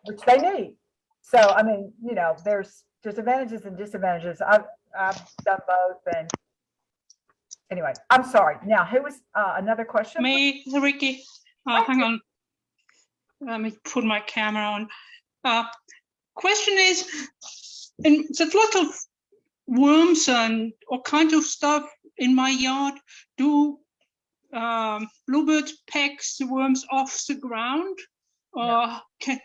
which they need. So I mean, you know, there's advantages and disadvantages. I've done both, and anyway, I'm sorry. Now, who was another question? Me, Ricky. Hang on. Let me put my camera on. Question is, and there's lots of worms and all kinds of stuff in my yard. Do bluebirds peck the worms off the ground, or can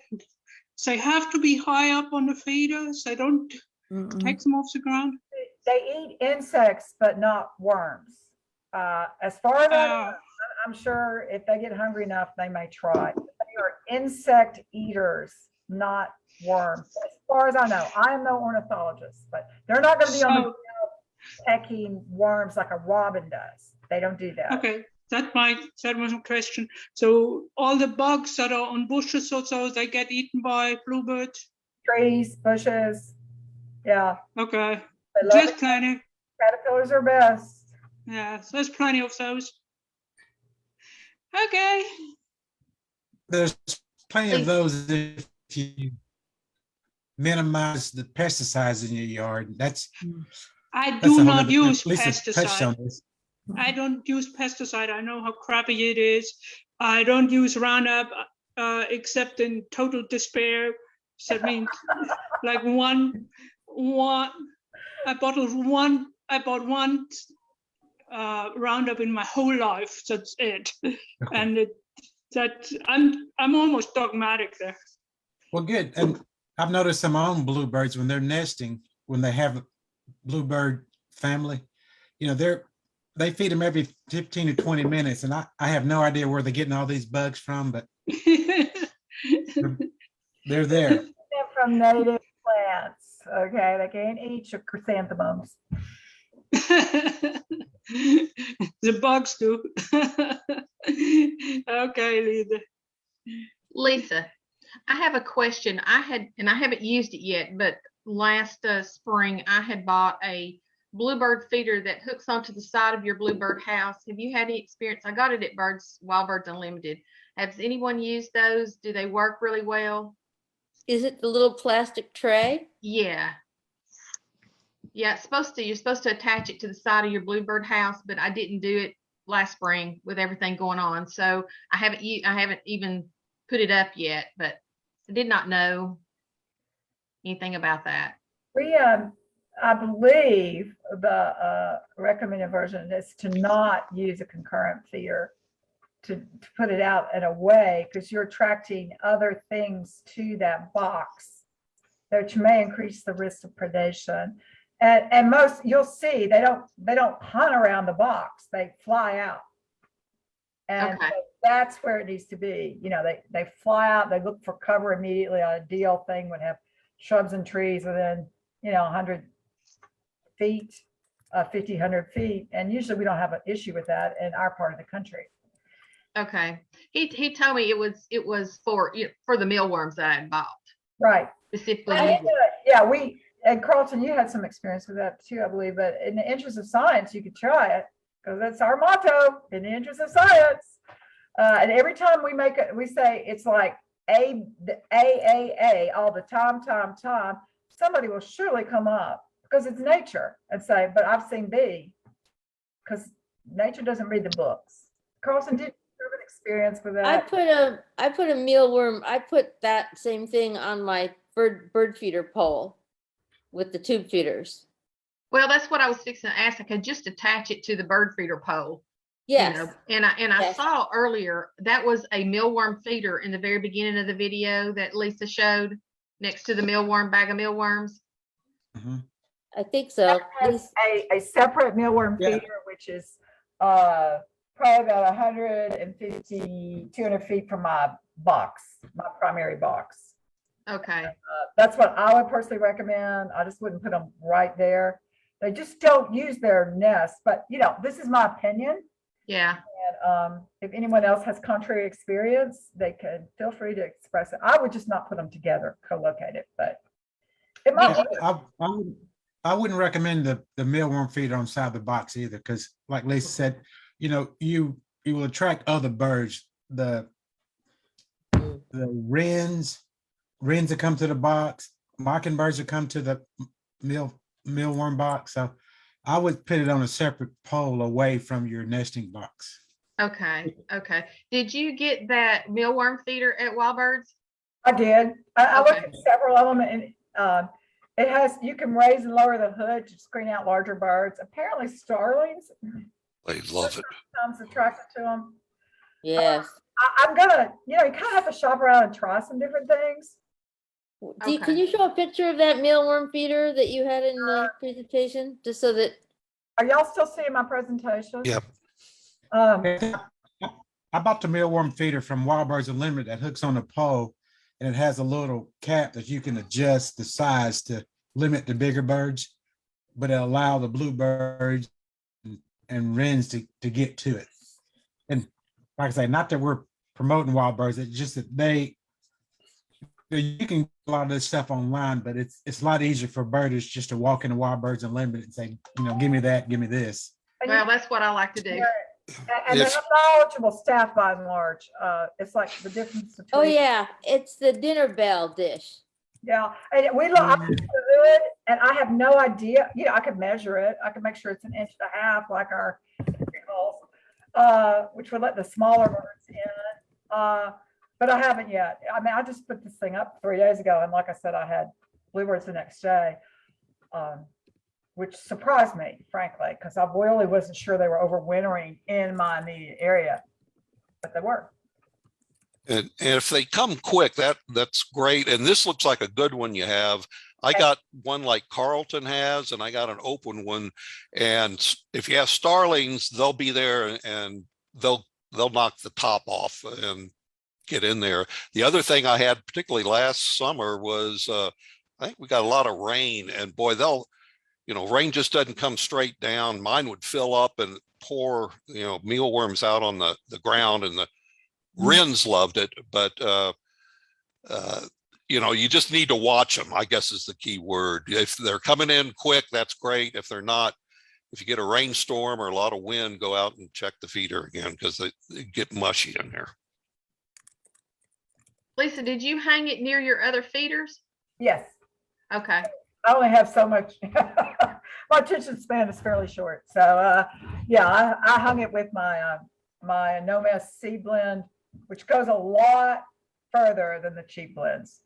they have to be high up on the feeders? They don't take them off the ground. They eat insects, but not worms. As far as I'm sure if they get hungry enough, they may try. They are insect eaters, not worms. As far as I know, I am no ornithologist, but they're not going to be on the ground pecking worms like a robin does. They don't do that. Okay, that was a question. So all the bugs that are on bushes or so, they get eaten by bluebirds? Trees, bushes, yeah. Okay, There's plenty. Caterpillars are best. Yeah, there's plenty of those. Okay. There's plenty of those if you minimize the pesticides in your yard. I do not use pesticide. I don't use pesticide. I know how crappy it is. I don't use Roundup except in total despair. So that means like I bought one Roundup in my whole life. That's it. Okay. And I'm almost dogmatic there. Well, good. And I've noticed in my own bluebirds when they're nesting, when they have a bluebird family, you know, they feed them every 15 to 20 minutes, and I have no idea where they're getting all these bugs from, but they're there. They're from native plants. Okay, they can't eat your chrysanthemums. The bugs do. Okay, Lisa, I have a question. I haven't used it yet, but last spring I had bought a bluebird feeder that hooks onto the side of your bluebird house. Have you had any experience? I got it at Wild Birds Unlimited. Has anyone used those? Do they work really well? Is it the little plastic tray? Yeah. Yeah, you're supposed to attach it to the side of your bluebird house, but I didn't do it last spring with everything going on. So I haven't even put it up yet, but I did not know anything about that. I believe the recommended version is to not use a concurrent feeder, to put it out in a way, because you're attracting other things to that box which may increase the risk of predation. And most, you'll see, they don't hunt around the box, they fly out. And Okay. so that's where it needs to be. You know, they fly out, they look for cover immediately. An ideal thing would have shrubs and trees within, 100 feet, 50, 100 feet. And usually we don't have an issue with that in our part of the country. Okay. He told me it was for the mealworms that I had bought. Right. Specifically. Yeah, and Carlton, you had some experience with that too, I believe, but in the interest of science, you could try it because that's our motto, in the interest of science. And every time we say it's like A all the time, somebody will surely come up because it's nature and say, but I've seen B, because nature doesn't read the books. Carlton, did you have an experience with that? I put a mealworm, I put that same thing on my bird feeder pole with the tube feeders. Well, that's what I was fixing to ask. I could just attach it to the bird feeder pole. Yes. And I Yes. saw earlier that was a mealworm feeder in the very beginning of the video that Lisa showed next to the mealworm bag of mealworms. Mhm. I think so. A separate mealworm Yeah. feeder, which is probably about 150, 200 feet from my box, my primary box. Okay. That's what I would personally recommend. I just wouldn't put them right there. They just don't use their nest, but this is my opinion. Yeah. And if anyone else has contrary experience, they can feel free to express it. I would just not put them together, co-located, but it might work. I wouldn't recommend the mealworm feeder on the side of the box either, because like Lisa said, you will attract other birds. The wrens that come to the box, mockingbirds that come to the mealworm box. So I would put it on a separate pole away from your nesting box. Okay. Okay. Did you get that mealworm feeder at Wild Birds? I did. I Okay. looked at several of them, and it has, you can raise and lower the hood to screen out larger birds. Apparently starlings They love it. sometimes attracted to them. Yes. I'm gonna, you kind of have to shop around and try some different things. Can you show a picture of that mealworm feeder that you had in the presentation, just so that? Are y'all still seeing my presentation? Yep. I bought the mealworm feeder from Wild Birds Unlimited that hooks on a pole, and it has a little cap that you can adjust the size to limit the bigger birds, but it allow the bluebirds and wrens to get to it. And like I say, not that we're promoting wild birds, it's just that you can get a lot of this stuff online, but it's a lot easier for birders just to walk into Wild Birds Unlimited and say, give me that, give me this. Well, that's what I like to do. And they have knowledgeable staff by and large. It's like the difference between. Oh yeah, it's the dinner bell dish. Yeah, and we look up the hood, and I have no idea. I could measure it. I could make sure it's 1.5 inches like our holes, which would let the smaller birds in. But I haven't yet. I mean, I just put this thing up 3 days ago, and like I said, I had bluebirds the next day, which surprised me, frankly, because I really wasn't sure they were overwintering in my immediate area, but they were. And if they come quick, that's great. And this looks like a good one you have. I got one like Carlton has, and I got an open one. And if you have starlings, they'll be there and they'll knock the top off and get in there. The other thing I had, particularly last summer, was I think we got a lot of rain, and boy, rain just doesn't come straight down. Mine would fill up and pour, mealworms out on the ground, and the wrens loved it. But you just need to watch them, I guess is the key word. If they're coming in quick, that's great. If they're not, if you get a rainstorm or a lot of wind, go out and check the feeder again, because they get mushy in there. Lisa, did you hang it near your other feeders? Yes. Okay. I only have so much. My attention span is fairly short. So yeah, I hung it with my my no mess seed blend, which goes a lot further than the cheap blends.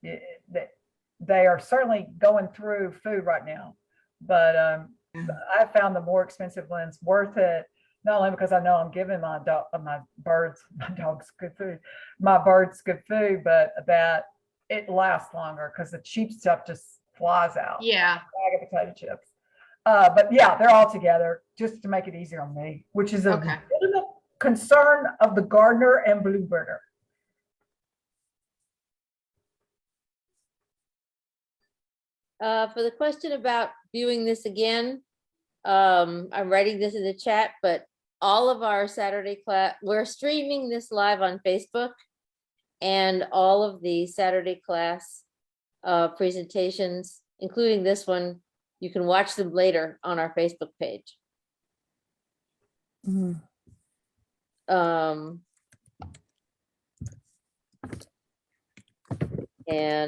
They are certainly going through food right now, but I found the more expensive blends worth it. Not only because I know I'm giving my birds good food, but that it lasts longer because the cheap stuff just flies out. Yeah. Bag of potato chips. But yeah, they're all together just to make it easier on me, which is a Okay. legitimate concern of the gardener and bluebirder. For the question about viewing this again, I'm writing this in the chat, but all of our Saturday class, we're streaming this live on Facebook, and all of the Saturday class presentations, including this one, you can watch them later on our Facebook page. And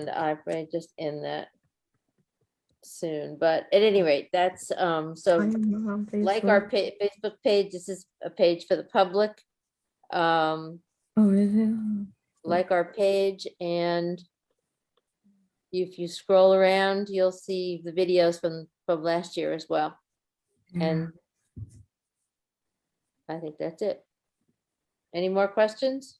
I may just end that soon, but at any rate, that's so like our Facebook page, this is a page for the public. Like our page, and if you scroll around, you'll see the videos from last year as well. And I think that's it. Any more questions?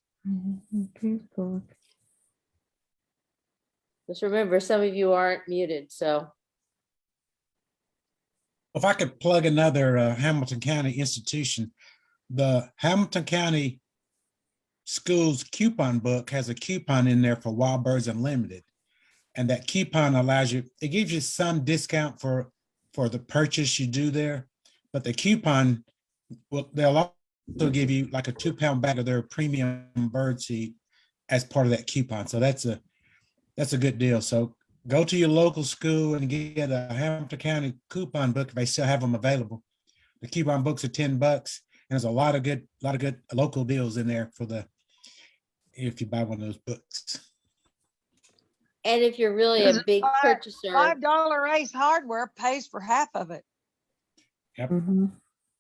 Just remember, some of you aren't muted, so. If I could plug another Hamilton County institution, the Hamilton County Schools coupon book has a coupon in there for Wild Birds Unlimited. And that coupon allows you, it gives you some discount for the purchase you do there. But the coupon, well, they'll also give you like a 2-pound bag of their premium bird seed as part of that coupon. So that's a good deal. So go to your local school and get a Hamilton County coupon book if they still have them available. The coupon books are $10, and there's a lot of good local deals in there if you buy one of those books. And if you're really a big purchaser, $5 Ace Hardware pays for half of it. Yep.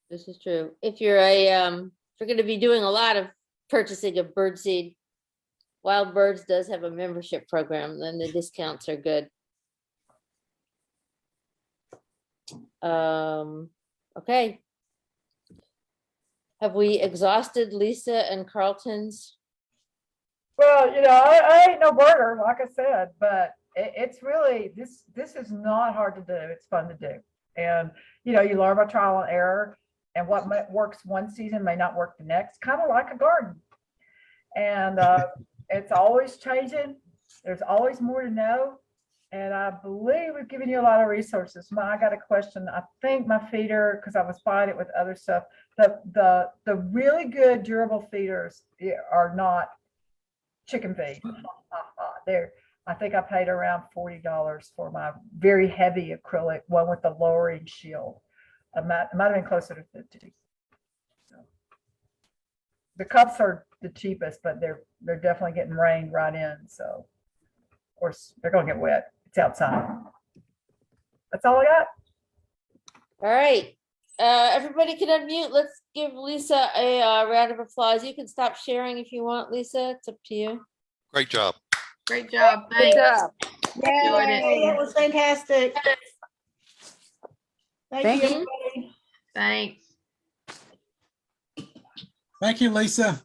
This is true. If you're if you're going to be doing a lot of purchasing of birdseed, Wild Birds does have a membership program, then the discounts are good. Okay. Have we exhausted Lisa and Carlton's? Well, I ain't no birder, like I said, but it's really, this is not hard to do. It's fun to do. And, you learn by trial and error, and what works one season may not work the next, kind of like a garden. And it's always changing. There's always more to know. And I believe we've given you a lot of resources. I got a question. I think my feeder, because I was buying it with other stuff, the really good durable feeders are not chicken feed. I think I paid around $40 for my very heavy acrylic one with the lowering shield. It might have been closer to 50. So, the cups are the cheapest, but they're definitely getting rained right in. So of course they're gonna get wet. It's outside. That's all I got. All right. Everybody can unmute. Let's give Lisa a round of applause. You can stop sharing if you want, Lisa. It's up to you. Great job. Great job. Good Thanks. job. Enjoyed it. That was fantastic. Thank you, you. everybody. Thanks. Thank you, Lisa.